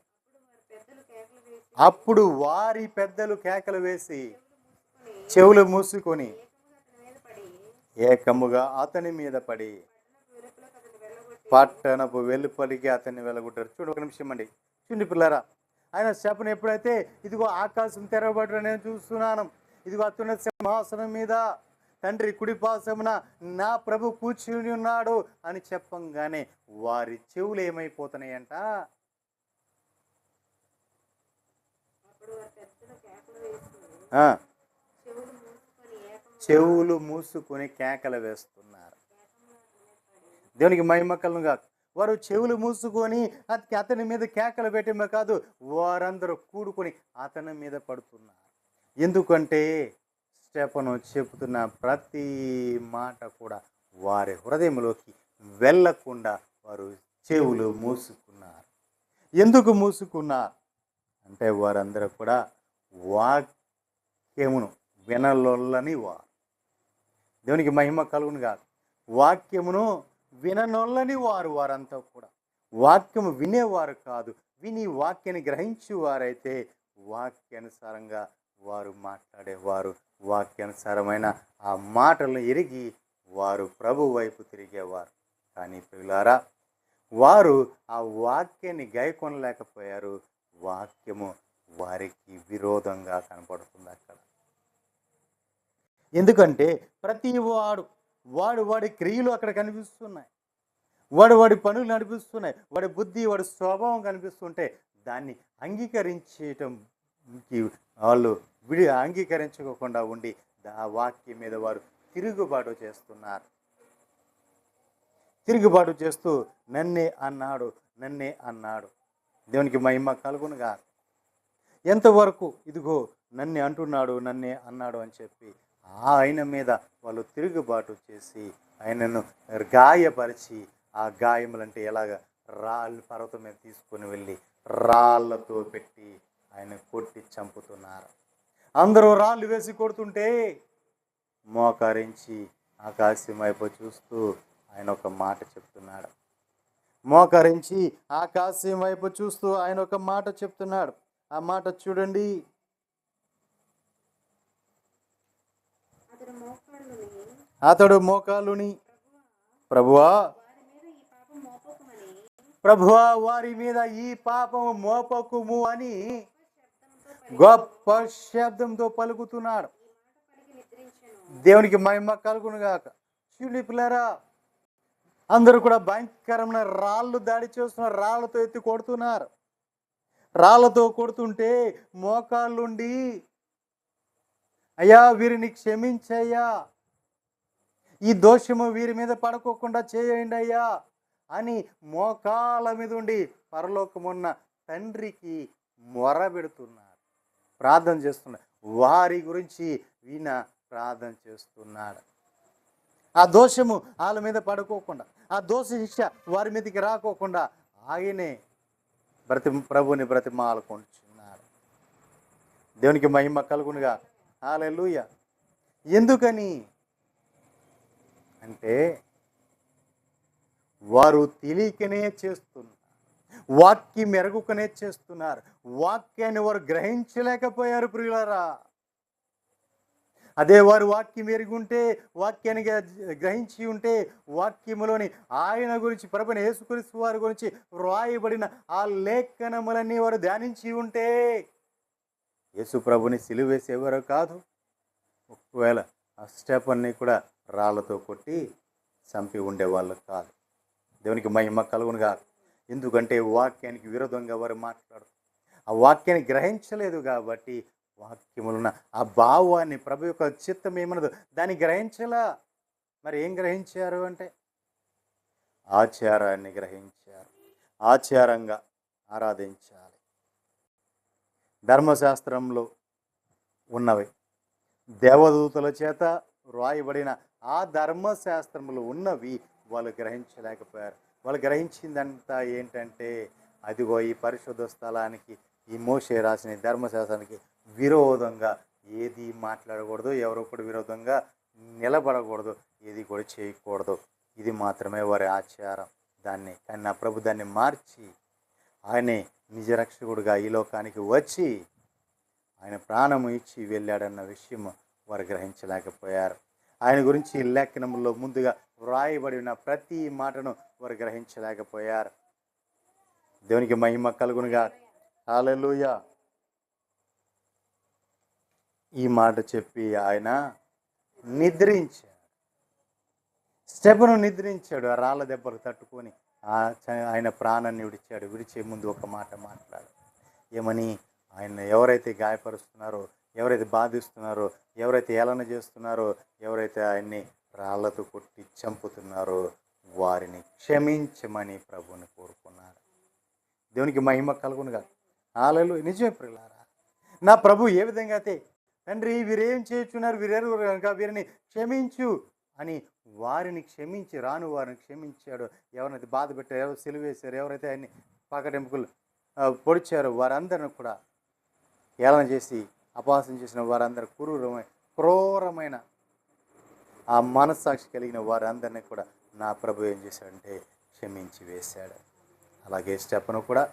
అప్పుడు వారి పెద్దలు కేకలు వేసి చెవులు మూసుకొని ఏకముగా అతని మీద పడి పట్టణపు వెలుపలికి అతన్ని వెలగొట్టారు. చూడు, ఒక నిమిషం అండి. చూడండి పిల్లరా, ఆయన స్టెఫను ఎప్పుడైతే ఇదిగో ఆకాశం తెరవబడటం నేను చూస్తున్నాను, ఇదిగో అత్యున్నత సింహాసనం మీద తండ్రి కుడిపాసమున నా ప్రభు కూర్చుని ఉన్నాడు అని చెప్పంగానే వారి చెవులు ఏమైపోతున్నాయంట? ఆ, చెవులు మూసుకొని కేకలు వేస్తున్నారు. దేవునికి మహిమ కలుగునుగాక. వారు చెవులు మూసుకొని అతని మీద కేకలు పెట్టమే కాదు, వారందరూ కూడుకొని అతని మీద పడుతున్నారు. ఎందుకంటే స్టెఫను చెబుతున్న ప్రతి మాట కూడా వారి హృదయంలోకి వెళ్ళకుండా వారు చెవులు మూసుకున్నారు. ఎందుకు మూసుకున్నారు అంటే వారందరూ కూడా వాక్యమును వినలొల్లని వారు. దేవునికి మహిమ కలుగునుగాక. వాక్యమును విననొల్లని వారంతా కూడా వాక్యము వినేవారు కాదు, విని వాక్యాన్ని గ్రహించేవారైతే వాక్యానుసారంగా వారు మాట్లాడేవారు. వాక్యానుసారమైన ఆ మాటలను ఎరిగి వారు ప్రభు వైపు తిరిగేవారు. కానీ ప్రియులారా, వారు ఆ వాక్యాన్ని గైకొనలేకపోయారు. వాక్యము వారికి విరోధంగా కనపడుతుంది అక్కడ. ఎందుకంటే ప్రతి వాడి క్రియలు అక్కడ కనిపిస్తున్నాయి, వాడి పనులు నడిపిస్తున్నాయి, వాడి బుద్ధి, వాడి స్వభావం కనిపిస్తుంటే దాన్ని అంగీకరించటంకి వాళ్ళు అంగీకరించుకోకుండా ఉండి ఆ వాక్యం మీద వారు తిరుగుబాటు చేస్తున్నారు. తిరుగుబాటు చేస్తూ నన్నే అన్నాడు. దేవునికి మహిమ కలుగునుగా. ఎంతవరకు ఇదిగో నన్నే అన్నాడు అని చెప్పి ఆయన మీద వాళ్ళు తిరుగుబాటు చేసి ఆయనను గాయపరిచి, ఆ గాయములంటే ఎలాగ పర్వతం మీద తీసుకొని వెళ్ళి రాళ్ళతో పెట్టి ఆయన కొట్టి చంపుతున్నారు. అందరూ రాళ్ళు వేసి కొడుతుంటే మోకరించి ఆకాశం వైపు చూస్తూ ఆయన ఒక మాట చెప్తున్నాడు. ఆ మాట చూడండి. అతడు మోకాలుని, ప్రభువా వారి మీద ఈ పాపము మోపకుము అని గొప్ప శబ్దంతో పలుకుతున్నాడు. దేవునికి మహిమ కలుగునుగాక. చూడిపులారా, అందరూ కూడా భయంకరమైన రాళ్ళు దాడి చేస్తున్నారు, రాళ్లతో ఎత్తి కొడుతున్నారు. రాళ్లతో కొడుతుంటే మోకాళ్ళుండి, అయ్యా వీరిని క్షమించయ్యా, ఈ దోషము వీరి మీద పడుకోకుండా చేయండి అయ్యా అని మోకాళ్ళ మీద ఉండి పరలోకమున్న తండ్రికి మొరబెడుతున్నాడు, ప్రార్థన చేస్తున్నాడు. వారి గురించి ఈయన ప్రార్థన చేస్తున్నాడు. ఆ దోషము వాళ్ళ మీద పడుకోకుండా, ఆ దోష శిక్ష వారి మీదకి రాకోకుండా ఆయనే ప్రభుని బ్రతిమాలుకుంటున్నాడు. దేవునికి మహిమ కలుగునుగా. హల్లెలూయా. ఎందుకని అంటే వారు తెలియకనే చేస్తున్నారు, వాక్యం ఎరుగుకనే చేస్తున్నారు. వాక్యాన్ని వారు గ్రహించలేకపోయారు ప్రియులారా. అదే వారు వాక్యం ఎరిగి ఉంటే, వాక్యాన్ని గ్రహించి ఉంటే, వాక్యములోని ఆయన గురించి, ప్రభుని యేసుక్రీస్తు వారి గురించి వ్రాయబడిన ఆ లేఖనములన్నీ వారు ధ్యానించి ఉంటే యేసు ప్రభుని సిలువ వేసేవారు కాదు. ఒకవేళ ఆ స్టెఫన్ని కూడా రాళ్లతో కొట్టి చంపి ఉండేవాళ్ళు కాదు. దేవునికి మహిమ కలుగునుగా. ఎందుకంటే వాక్యానికి విరోధంగా వారు మాట్లాడు, ఆ వాక్యాన్ని గ్రహించలేదు కాబట్టి వాక్యములున్న ఆ భావాన్ని, ప్రభు యొక్క చిత్తం ఏమన్నదో దాన్ని గ్రహించలా. మరి ఏం గ్రహించారు అంటే ఆచారాన్ని గ్రహించారు. ఆచారంగా ఆరాధించాలి. ధర్మశాస్త్రంలో ఉన్నవి, దేవదూతల చేత వ్రాయబడిన ఆ ధర్మశాస్త్రములు ఉన్నవి వాళ్ళు గ్రహించలేకపోయారు. వాళ్ళు గ్రహించిందంతా ఏంటంటే, అదిగో ఈ పరిశుద్ధ స్థలానికి, ఈ మోషే రాసిన ధర్మశాస్త్రానికి విరోధంగా ఏది మాట్లాడకూడదు, ఎవరో కూడా విరోధంగా నిలబడకూడదు, ఏది కూడా చేయకూడదు. ఇది మాత్రమే వారి ఆచారం. కానీ నా ప్రభు దాన్ని మార్చి ఆయనే నిజ రక్షకుడుగా ఈ లోకానికి వచ్చి ఆయన ప్రాణము ఇచ్చి వెళ్ళాడన్న విషయం వారు గ్రహించలేకపోయారు. ఆయన గురించి లేఖనంలో ముందుగా వ్రాయబడిన ప్రతి మాటను వారు గ్రహించలేకపోయారు. దేవునికి మహిమ కలుగునుగా. హల్లెలూయా. ఈ మాట చెప్పి ఆయన నిద్రించాడు. స్టెఫెను నిద్రించాడు. ఆ రాళ్ళ దెబ్బలు తట్టుకొని ఆయన ప్రాణాన్ని విడిచాడు. విడిచే ముందు ఒక మాట మాట్లాడు. ఏమని? ఆయన ఎవరైతే గాయపరుస్తున్నారో, ఎవరైతే బాధిస్తున్నారో, ఎవరైతే ఏలన చేస్తున్నారో, ఎవరైతే ఆయన్ని రాళ్లతో కొట్టి చంపుతున్నారో వారిని క్షమించమని ప్రభువుని కోరుకున్నాడు. దేవునికి మహిమ కలుగునుగా. హల్లెలూయా. నిజమే ప్రియులారా, నా ప్రభు ఏ విధంగా అయితే తండ్రి వీరేం చేస్తున్నారు, వీరెరు కనుక వీరిని క్షమించు అని వారిని క్షమించి రాను వారిని క్షమించాడు. ఎవరైతే బాధ పెట్టారు, ఎవరు సిలువేశారు, ఎవరైతే ఆయన్ని పకటెంపుకలు పొడిచారో వారందరిని కూడా ఏలన చేసి అపహాసం చేసిన వారందరూ క్రూరమైన ఆ మనస్సాక్షి కలిగిన వారందరినీ కూడా నా ప్రభు ఏం చేశాడంటే క్షమించి వేశాడు. అలాగే స్టెఫెను కూడా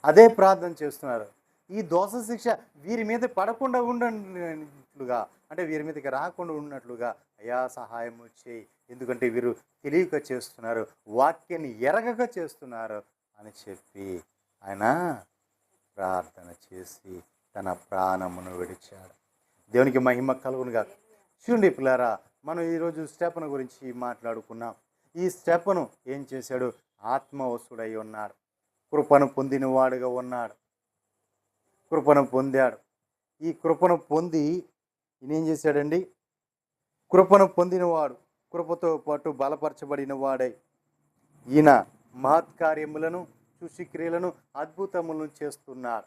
అదే ప్రార్థన చేస్తున్నారు. ఈ దోష శిక్ష వీరి మీద పడకుండా ఉన్నట్లుగా, అంటే వీరి మీదకి రాకుండా ఉన్నట్లుగా అయా సహాయం చేయి, ఎందుకంటే వీరు తెలియక చేస్తున్నారు, వాక్యాన్ని ఎరగక చేస్తున్నారు అని చెప్పి ఆయన ప్రార్థన చేసి తన ప్రాణమును విడిచాడు. దేవునికి మహిమ కలుగునుగా. చూడండి పిల్లారా, మనం ఈరోజు స్టెఫెను గురించి మాట్లాడుకున్నాం. ఈ స్టెఫెను ఏం చేశాడు? ఆత్మవశుడై ఉన్నాడు, కృపను పొందినవాడుగా ఉన్నాడు, కృపను పొందాడు. ఈ కృపను పొంది ఈయనేం చేశాడండి? కృపను పొందినవాడు, కృపతో పాటు బలపరచబడిన వాడై ఈయన మహత్కార్యములను, సూచక్రియలను, అద్భుతములను చేస్తున్నాడు.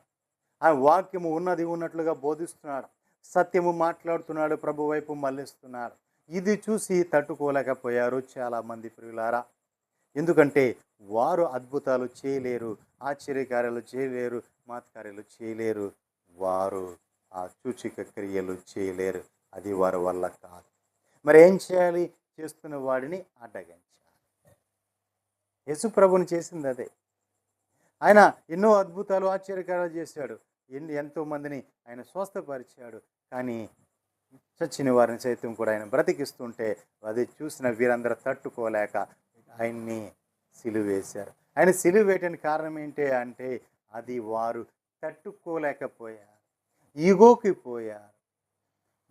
ఆ వాక్యము ఉన్నది ఉన్నట్లుగా బోధిస్తున్నాడు, సత్యము మాట్లాడుతున్నాడు, ప్రభు వైపు మళ్ళిస్తున్నాడు. ఇది చూసి తట్టుకోలేకపోయారు చాలామంది ప్రియులారా. ఎందుకంటే వారు అద్భుతాలు చేయలేరు, ఆశ్చర్యకార్యాలు చేయలేరు, మహత్కార్యాలు చేయలేరు, వారు ఆ సూచక క్రియలు చేయలేరు. అది వారి వల్ల కాదు. మరి ఏం చేయాలి? చేస్తున్న వాడిని అడ్డగించాలి. యేసు ప్రభుని చేసింది అదే. ఆయన ఎన్నో అద్భుతాలు, ఆశ్చర్యకార్యాలు చేశాడు, ఎంతోమందిని ఆయన స్వస్థపరిచాడు. కానీ చచ్చిన వారిని సైతం కూడా ఆయన బ్రతికిస్తుంటే అది చూసిన వీరందరూ తట్టుకోలేక ఆయన్ని సిలువేశారు. ఆయన సిలువ వేయడానికి కారణం ఏంటి అంటే అది వారు తట్టుకోలేకపోయారు, ఈగోకి పోయారు.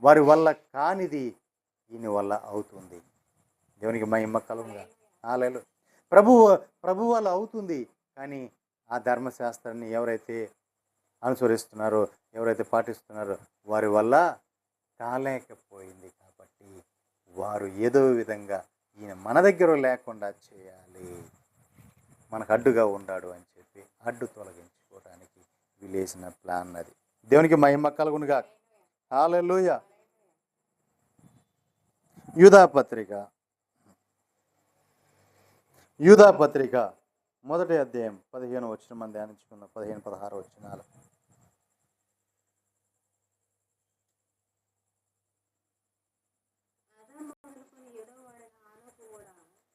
వారి వల్ల కానిది ఈయన వల్ల అవుతుంది. దేవునికి మహిమ కలుగుగా. హల్లెలూయా. ప్రభు వల్ల అవుతుంది, కానీ ఆ ధర్మశాస్త్రాన్ని ఎవరైతే అనుసరిస్తున్నారో, ఎవరైతే పాటిస్తున్నారో వారి వల్ల కాలేకపోయింది. కాబట్టి వారు ఏదో విధంగా ఈయన మన దగ్గర లేకుండా చేయాలి, మనకు అడ్డుగా ఉన్నాడు అని చెప్పి అడ్డు తొలగించుకోవడానికి వీలేసిన ప్లాన్ అది. దేవునికి మహిమ కలుగునుగా. హల్లెలూయా. యూదా పత్రిక మొదటి అధ్యాయం 15 వచనం మనం ధ్యానించుకుందాం. 15-16 వచనాలు.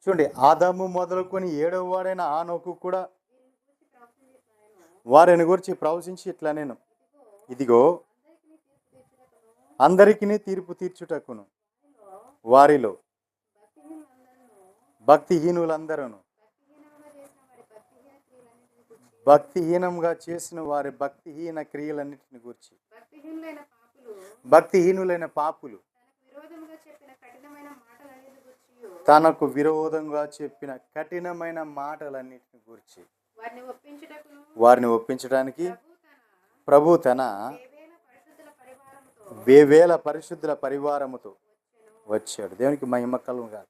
చూడండి, ఆదాము మొదలుకొని 7వ వాడైన ఆనోకు కూడా వారిని గురించి ప్రవచించి ఇట్లా, నేను ఇదిగో అందరికీ తీర్పు తీర్చుటకును వారిలో భక్తిహీనులందరూ, భక్తిహీనంగా చేసిన వారి భక్తిహీన క్రియలన్నిటిని గురించి, భక్తిహీనులైన పాపులు తనకు విరోధంగా చెప్పిన కఠినమైన మాటలన్నిటిని గురించి వారిని ఒప్పించడానికి ప్రభు తన వేవేల పరిశుద్ధుల పరివారముతో వచ్చాడు. దేవునికి మహిమ కలుగుగా.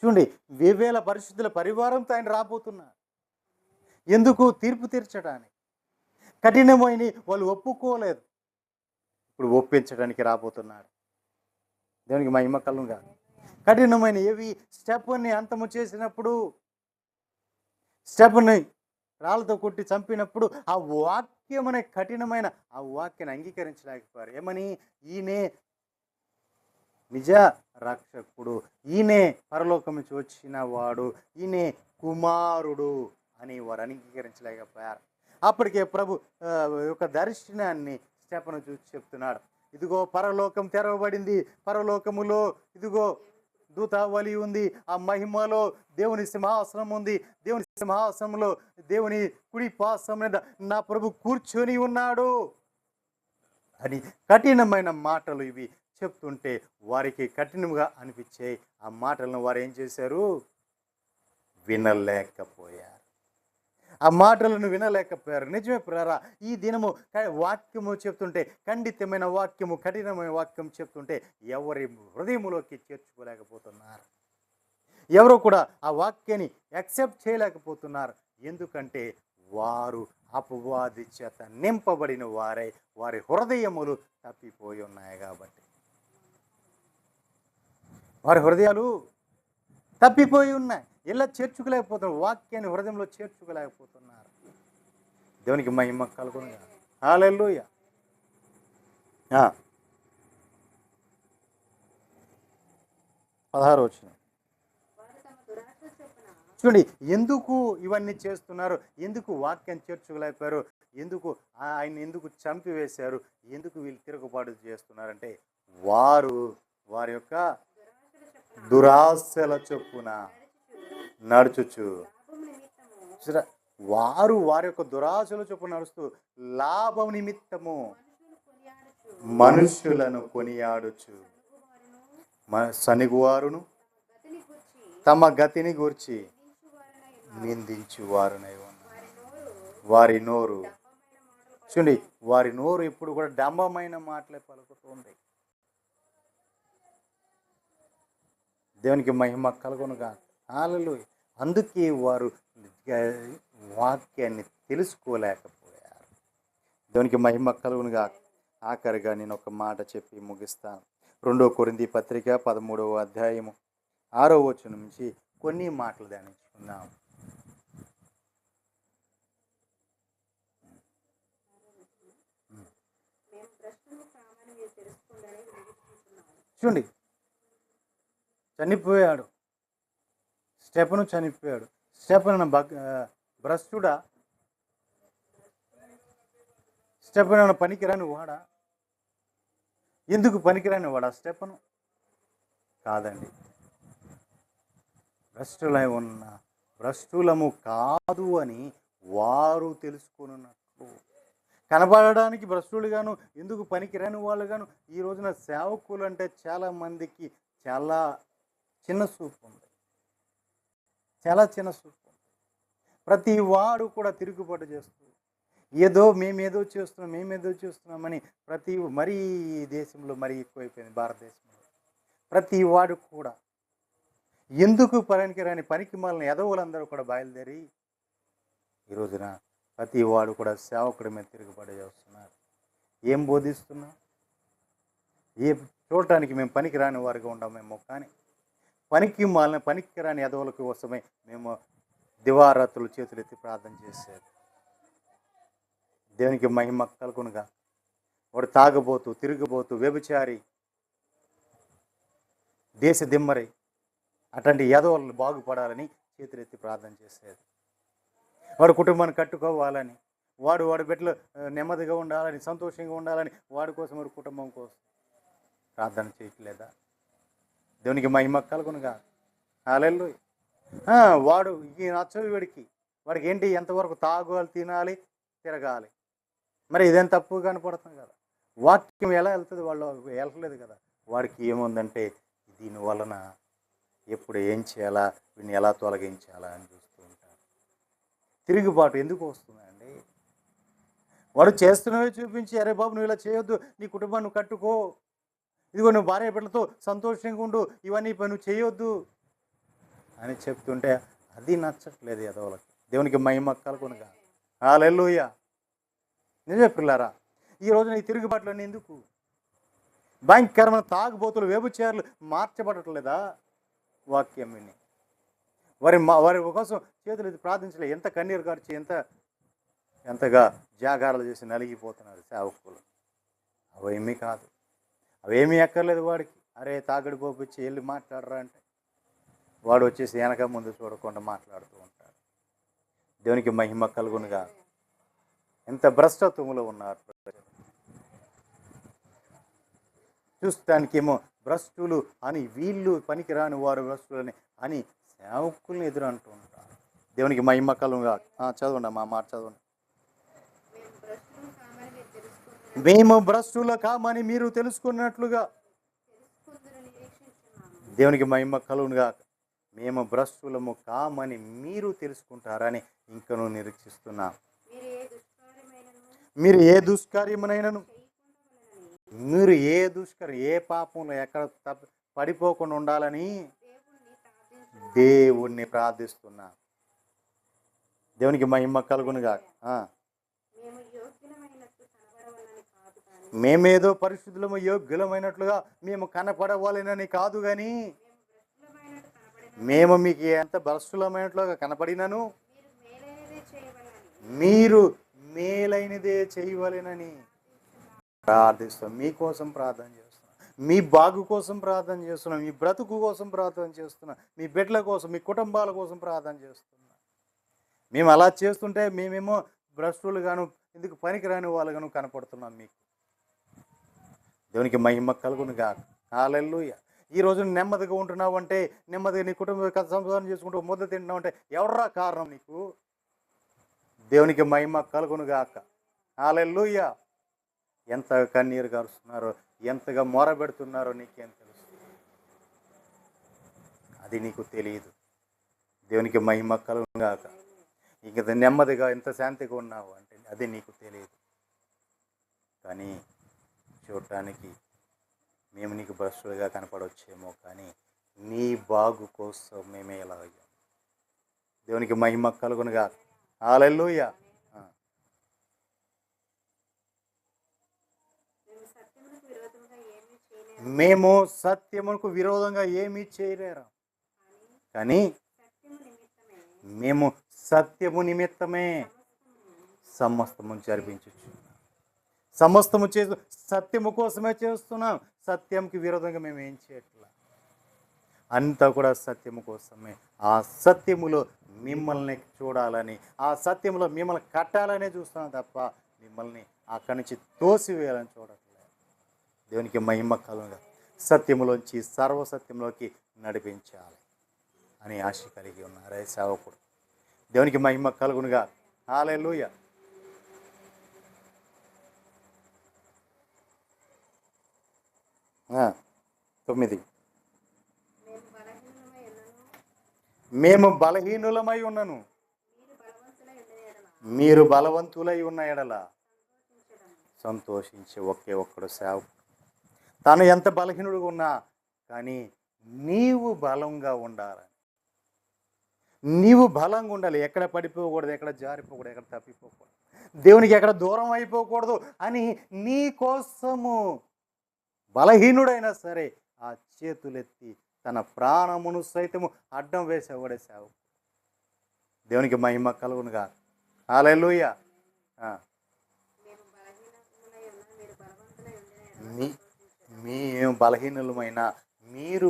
చూడండి, వేవేల పరిశుద్ధుల పరివారంతో ఆయన రాబోతున్నాడు. ఎందుకు? తీర్పు తీర్చడానికి. కఠినమైన వాళ్ళు ఒప్పుకోలేదు, ఇప్పుడు ఒప్పించడానికి రాబోతున్నాడు. దేవునికి మహిమ కలుగుగా. కఠినమైన ఏవి? స్టెఫెనుని అంతము చేసినప్పుడు, స్టెఫెనుని రాళ్ళతో కొట్టి చంపినప్పుడు ఆ వాక్యం అనే కఠినమైన ఆ వాక్యాన్ని అంగీకరించలేకపోయారు. ఏమని? ఈయనే నిజ రక్షకుడు, ఈయనే పరలోకం నుంచి వచ్చిన వాడు, ఈయనే కుమారుడు అని వారు అంగీకరించలేకపోయారు. అప్పటికే ప్రభు యొక్క దర్శనాన్ని స్టెఫెను చూసి చెప్తున్నాడు. ఇదిగో పరలోకం తెరవబడింది, పరలోకములో ఇదిగో దూతావళి ఉంది, ఆ మహిమలో దేవుని సింహాసనం ఉంది, దేవుని సింహాసనంలో దేవుని కుడి పార్శ్వం మీద నా ప్రభు కూర్చొని ఉన్నాడు అని కఠినమైన మాటలు ఇవి చెప్తుంటే వారికి కఠినంగా అనిపించే ఆ మాటలను వారు ఏం చేశారు? వినలేకపోయారు. ఆ మాటలను వినలేకపోయారు. నిజమే ప్రియులారా, ఈ దినము వాక్యము చెప్తుంటే, ఖండితమైన వాక్యము, కఠినమైన వాక్యం చెప్తుంటే ఎవరి హృదయములోకి చేర్చుకోలేకపోతున్నారు. ఎవరు కూడా ఆ వాక్యాన్ని యాక్సెప్ట్ చేయలేకపోతున్నారు. ఎందుకంటే వారు అపవాది చేత నింపబడిన వారై వారి హృదయములు తప్పిపోయి ఉన్నాయి కాబట్టి. వారి హృదయాలు తప్పిపోయి ఉన్నాయి. ఇలా చేర్చుకోలేకపోతున్నారు. వాక్యాన్ని హృదయంలో చేర్చుకోలేకపోతున్నారు. దేవునికి మహిమ కలుగును గాక. హల్లెలూయా. 16వ వచనం చూడండి. ఎందుకు ఇవన్నీ చేస్తున్నారు? ఎందుకు వాక్యం చేర్చుకోలేకపోయారు? ఎందుకు ఆయన ఎందుకు చంపివేశారు? ఎందుకు వీళ్ళు తిరుగుబాటు చేస్తున్నారంటే వారి యొక్క దురాశల చొప్పున నడుచుచు, వారి యొక్క దురాశల చొప్పున నడుస్తూ లాభం నిమిత్తము మనుషులను కొనియాడుచు సనిగువారును తమ గతిని గూర్చి నిందించువారునై ఉన్నారు. వారి నోరు చూడండి, వారి నోరు ఇప్పుడు కూడా డంబమైన మాటలే పలుకుతుంది. దేవునికి మహిమ కలుగునుగా. హల్లెలూయా. అందుకే వారు వాక్యాన్ని తెలుసుకోలేకపోయారు. దేవునికి మహిమ కలుగునుగా. ఆఖరిగా నేను ఒక మాట చెప్పి ముగిస్తాను. 2 కొరింథీ పత్రిక 13వ అధ్యాయము 6వ వచనం నుంచి కొన్ని మాటలు ధ్యానించుకుందాం. చూడండి, చనిపోయాడు. స్టెఫను చనిపోయాడు. స్టెఫను భ్రష్టుడా? స్టెఫను పనికిరాని వాడా? ఎందుకు పనికిరాని వాడా స్టెఫను? కాదండి. భ్రష్టులము కాదు అని వారు తెలుసుకున్నట్లు, కనబడడానికి భ్రష్టులుగాను, ఎందుకు పనికిరాని వాళ్ళుగాను ఈ రోజున సేవకులు అంటే చాలా మందికి చాలా చిన్న చూపు ఉంది. చాలా చిన్న చూపు. ప్రతి వాడు కూడా తిరుగుబాటు చేస్తూ మేమేదో చేస్తున్నామని మరీ దేశంలో మరీ ఎక్కువైపోయింది. భారతదేశంలో ప్రతి వాడు కూడా ఎందుకు పనికి మాలిన ఎదవులందరూ కూడా బయలుదేరి ఈ రోజున ప్రతి వాడు కూడా సేవకుడి మీద తిరుగుబాటు చేస్తున్నారు. ఏం బోధిస్తున్నా? చూడటానికి మేము పనికిరాని వారిగా ఉండమేమో, కానీ పనికిరాని ఎదవుల కోసమే మేము దివారాత్రులు చేతులెత్తి ప్రార్థన చేసేది. దేవునికి మహిమ కలుగునుగా. వాడు తాగబోతూ, తిరిగిపోతూ, వ్యభిచారి, దేశ దిమ్మరి అట్లాంటి ఎదవలను బాగుపడాలని చేతులెత్తి ప్రార్థన చేసేది. వాడు కుటుంబాన్ని కట్టుకోవాలని, వాడు బిడ్డలు నెమ్మదిగా ఉండాలని, సంతోషంగా ఉండాలని, వాడి కోసం, వాడి కుటుంబం కోసం ప్రార్థన చేయట్లేదా? దేవునికి మహిమ కలుగునుగా. హల్లెలూయా. వాడు ఈ నచ్చవి వాడికి ఏంటి? ఎంతవరకు తాగాలి, తినాలి, తిరగాలి. మరి ఇదేం తప్పు కనపడుతుంది కదా. వాక్యం ఎలా వెళ్తుంది? వాళ్ళు వెళ్ళలేదు కదా. వాడికి ఏముందంటే దీని వలన ఎప్పుడు ఏం చేయాలా, వీడిని ఎలా తొలగించాలా అని చూస్తూ ఉంటారు. తిరుగుబాటు ఎందుకు వస్తుందండి? వాడు చేస్తున్నవే చూపించి, అరే బాబు నువ్వు ఇలా చేయొద్దు, నీ కుటుంబాన్ని నువ్వు కట్టుకో, ఇదిగో నువ్వు భార్య బిడ్డలతో సంతోషంగా ఉండు, ఇవన్నీ నువ్వు చేయొద్దు అని చెప్తుంటే అది నచ్చట్లేదు ఎదవలకి. దేవునికి మహిమ కలుగునుగా. హల్లెలూయా. నిజమే పిల్లారా, ఈ రోజున ఈ తిరుగుబాటులన్నీ ఎందుకు? భయంకరమైన తాగుబోతులు, వ్యభిచారులు మార్చబడట్లేదా? వాక్యం విని వారి కోసం చేతులు ప్రార్థించలే, ఎంత కన్నీరు కార్చి ఎంతగా జాగారాలు చేసి నలిగిపోతున్నారు సేవకులు. అవేమీ కాదు, అవేమీ ఎక్కర్లేదు వాడికి. అరే తాగడి పోపిచ్చి వెళ్ళి మాట్లాడరా అంటే వాడు వచ్చేసి వెనక ముందు చూడకుండా మాట్లాడుతూ ఉంటాడు. దేవునికి మహిమ కలుగునుగా. ఎంత భ్రష్టత్వంలో ఉన్నారు. చూస్తానికేమో భ్రష్టులు అని, వీళ్ళు పనికిరాని వారు భ్రష్టులని అని సేవకుల్ని ఎదురు అంటూ ఉంటారు. దేవునికి మహిమ కలుగునుగా. చదవండి మా మాట చదవండి. మేము భ్రష్టుల కామని మీరు తెలుసుకున్నట్లుగా దేవునికి మహిమ కలుగునుగా. మేము భ్రష్టులము కామని మీరు తెలుసుకుంటారని ఇంకనూ నిరీక్షిస్తున్నాం. మీరు ఏ దుష్కార్యమునైనను మీరు ఏ దుష్కార్యం ఏ పాపంలో ఎక్కడ పడిపోకుండా ఉండాలని దేవుణ్ణి ప్రార్థిస్తున్నా. దేవునికి మహిమ కలుగునుగా. మేమేదో పరిశుద్ధులము యోగ్యులమైనట్లుగా మేము కనపడవాలని కాదు, కానీ మేము మీకు ఎంత భ్రష్టులమైనట్లుగా కనపడినను మీరు మేలైనదే చేయవలెనని ప్రార్థిస్తాం. మీకోసం ప్రార్థన చేస్తున్నాం, మీ బాగు కోసం ప్రార్థన చేస్తున్నాం, మీ బ్రతుకు కోసం ప్రార్థన చేస్తున్నాం, మీ బిడ్డల కోసం, మీ కుటుంబాల కోసం ప్రార్థన చేస్తున్నాం. మేము అలా చేస్తుంటే మేమేమో భ్రష్టులుగాను, ఎందుకు పనికిరాని వాళ్ళుగాను కనపడుతున్నాం మీకు. దేవునికి మహిమ కలుగునుగా. హల్లెలూయా. ఈ రోజు నెమ్మదిగా ఉంటున్నావు అంటే, నెమ్మదిగా నీ కుటుంబ సంసారం చేసుకుంటూ ముద్ద తింటున్నావు అంటే ఎవరా కారణం నీకు? దేవునికి మహిమ కలుగునుగాక. హల్లెలూయా. ఎంత కన్నీరు గారుస్తున్నారో, ఎంతగా మొరబెడుతున్నారో నీకేం తెలుసు? అది నీకు తెలియదు. దేవునికి మహిమ కలుగునుగాక. ఇంక నెమ్మదిగా ఎంత శాంతిగా ఉన్నావు అంటే అది నీకు తెలియదు. కానీ చూడటానికి మేము నీకు భ్రష్టులుగా కనపడవచ్చేమో, కానీ నీ బాగు కోసం మేమే ఇలా అయ్యాం. దేవునికి మహిమ కలుగునుగా. హల్లెలూయా. మేము సత్యమునకు విరోధంగా ఏమీ చేయలేరు, కానీ మేము సత్యము నిమిత్తమే సమస్తము జరిపించచ్చు. సమస్తము చేస్తూ సత్యము కోసమే చేస్తున్నాం. సత్యంకి విరోధంగా మేము ఏం చేయట్లా, అంతా కూడా సత్యము కోసమే. ఆ సత్యములో మిమ్మల్ని చూడాలని, ఆ సత్యములో మిమ్మల్ని కట్టాలనే చూస్తున్నాం తప్ప మిమ్మల్ని అక్కడి నుంచి తోసివేయాలని చూడట్లేదు. దేవునికి మహిమ కలుగునుగా. సత్యములోంచి సర్వసత్యంలోకి నడిపించాలి అని ఆశ కలిగి ఉన్నారే సేవకుడు. దేవునికి మహిమ కలుగునుగా. హల్లెలూయా. తొమ్మిది. మేము బలహీనులమై ఉన్నను మీరు బలవంతులై ఉన్న ఎడల సంతోషించే ఒకే ఒక్కడు సేవకుడు. తను ఎంత బలహీనుడుగా ఉన్నా కానీ నీవు బలంగా ఉండాలని, నీవు బలంగా ఉండాలి. ఎక్కడ పడిపోకూడదు, ఎక్కడ జారిపోకూడదు, ఎక్కడ తప్పిపోకూడదు, దేవునికి ఎక్కడ దూరం అయిపోకూడదు అని నీ కోసము బలహీనుడైనా సరే ఆ చేతులెత్తి తన ప్రాణమును సైతము అడ్డం వేసేవాడే సేవకుడు. దేవునికి మహిమ కలుగునుగా. హల్లెలూయా. మేము బలహీనులమైన మీరు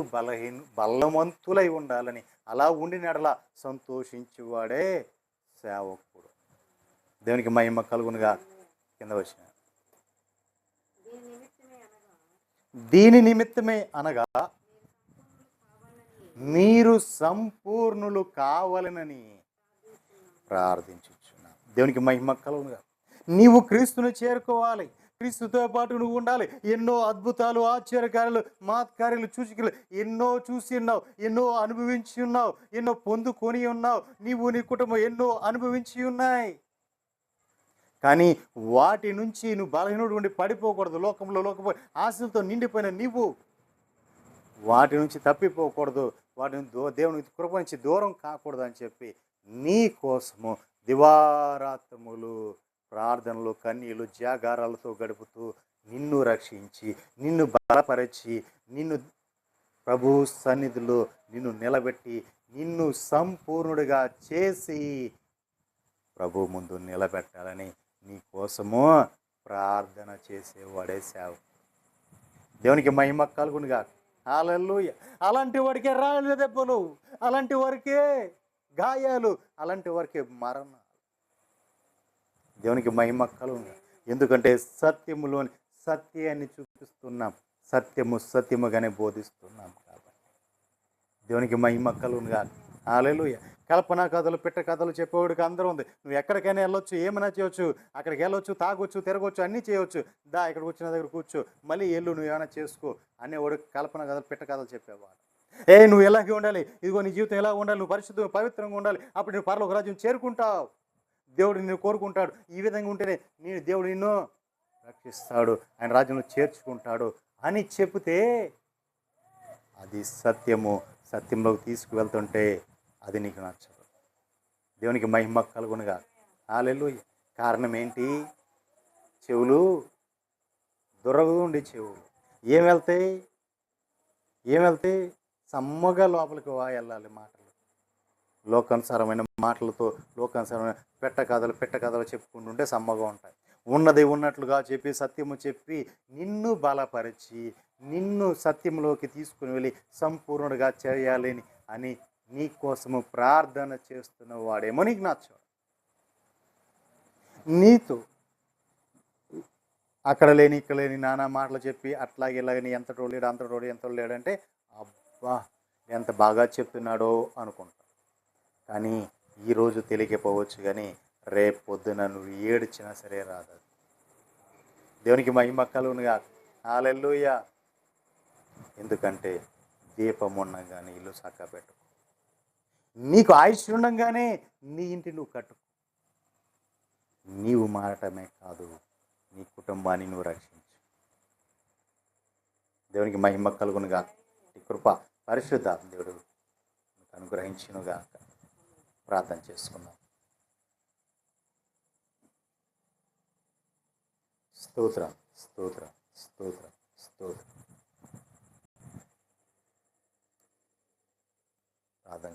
బలవంతులై ఉండాలని, అలా ఉండినడలా సంతోషించేవాడే సేవకుడు. దేవునికి మహిమ కలుగునుగా. కింద వచ్చిన దీని నిమిత్తమే అనగా మీరు సంపూర్ణులు కావాలనని ప్రార్థించుచున్నాం. దేవునికి మహిమ కలుగునుగా. నీవు క్రీస్తును చేరుకోవాలి, క్రీస్తుతో పాటు నువ్వు ఉండాలి. ఎన్నో అద్భుతాలు, ఆశ్చర్యకార్యాలు, మహత్కార్యాలు, సూచికలు ఎన్నో చూసి ఉన్నావు, ఎన్నో అనుభవించి ఉన్నావు, ఎన్నో పొందుకొని ఉన్నావు. నీవు నీ కుటుంబం ఎన్నో అనుభవించి ఉన్నాయి. కానీ వాటి నుంచి నువ్వు బలహీనుడు ఉండి పడిపోకూడదు. లోకంలో ఆశలతో నిండిపోయిన నీవు వాటి నుంచి తప్పిపోకూడదు, వాటిని దేవుని కృప నుంచి దూరం కాకూడదు అని చెప్పి నీ కోసము దివారాత్రములు ప్రార్థనలు, కన్నీళ్ళు, జాగారాలతో గడుపుతూ నిన్ను రక్షించి, నిన్ను బలపరిచి, నిన్ను ప్రభు సన్నిధిలో నిన్ను నిలబెట్టి, నిన్ను సంపూర్ణుడిగా చేసి ప్రభు ముందు నిలబెట్టాలని నీ కోసము ప్రార్థన చేసేవాడే సేవకుడు. దేవునికి మహిమ కలుగునుగా. హల్లెలూయా. అలాంటి వాడికే రాళ్ళ దెబ్బలు, అలాంటి వారికే గాయాలు, అలాంటి వారికే మరణాలు. దేవునికి మహిమ కలుగునుగా. ఎందుకంటే సత్యములోని సత్యాన్ని చూపిస్తున్నాం, సత్యముగానే బోధిస్తున్నాం కాబట్టి. దేవునికి మహిమ కలుగునుగా. హల్లెలూయా. కల్పనా కథలు, పిట్ట కథలు చెప్పేవాడికి అందరూ ఉంది. నువ్వు ఎక్కడికైనా వెళ్ళొచ్చు, ఏమైనా చేయొచ్చు, అక్కడికి వెళ్ళొచ్చు, తాగొచ్చు, తిరగొచ్చు, అన్నీ చేయొచ్చు. ఇక్కడికి వచ్చిన దగ్గర కూర్చో, మళ్ళీ ఎల్లు, నువ్వు ఏమైనా చేసుకో అనేవాడు కల్పనా కథలు, పిట్ట కథలు చెప్పేవాడు. నువ్వు ఎలాగే ఉండాలి, ఇదిగో నీ జీవితం ఎలా ఉండాలి, నువ్వు పరిశుద్ధంగా పవిత్రంగా ఉండాలి, అప్పుడు నువ్వు పరలోక రాజ్యం చేరుకుంటావు, దేవుడు నిన్ను కోరుకుంటాడు, ఈ విధంగా ఉంటేనే దేవుడు నిన్ను రక్షిస్తాడు, ఆయన రాజ్యంలో చేర్చుకుంటాడు అని చెబితే అది సత్యము. సత్యంలోకి తీసుకువెళ్తుంటే అది నీకు నచ్చదు. దేవునికి మహిమ కలుగునుగా. హల్లెలూయా. కారణం ఏంటి? చెవులు దురగుండి చెవులు ఏం వెళ్తాయి? సమ్మగా లోపలికి వెళ్ళాలి మాటలు, లోకానుసారమైన మాటలతో, లోకానుసారమైన పెట్ట కథలు చెప్పుకుంటుంటే సమ్మగా ఉంటాయి. ఉన్నది ఉన్నట్లుగా చెప్పి, సత్యము చెప్పి నిన్ను బలపరిచి నిన్ను సత్యంలోకి తీసుకుని వెళ్ళి సంపూర్ణుడిగా చేయాలి అని నీ కోసము ప్రార్థన చేస్తున్న వాడేమో నీకు నచ్చడు. నీతో అక్కడ లేని ఇక్కడ లేని నానా మాటలు చెప్పి అట్లాగే ఇలాగని ఎంతటోడు లేడు అంతటోడు ఎంతోడు లేడంటే అబ్బా ఎంత బాగా చెప్తున్నాడో అనుకుంటా. కానీ ఈరోజు తెలియకపోవచ్చు, కానీ రేపు పొద్దున నువ్వు ఏడ్చినా సరే రాదు. దేవునికి మహిమ కలుగునుగా. హల్లెలూయా. ఎందుకంటే దీపం ఉండగానే ఇల్లు చక్కగా పెట్టుకో, నీకు ఆయుష్ ఉండగానే నీ ఇంటి నువ్వు కట్టుకో. నీవు మారటమే కాదు, నీ కుటుంబాన్ని నువ్వు రక్షించు. దేవునికి మహిమ కలుగునుగా. ఈ కృప పరిశుద్ధాత్మ దేవుడు అనుగ్రహించునుగా. ప్రార్థన చేసుకుందాం. స్తోత్రం, స్తోత్రం, స్తోత్రం, స్తోత్రం. ప్రార్థన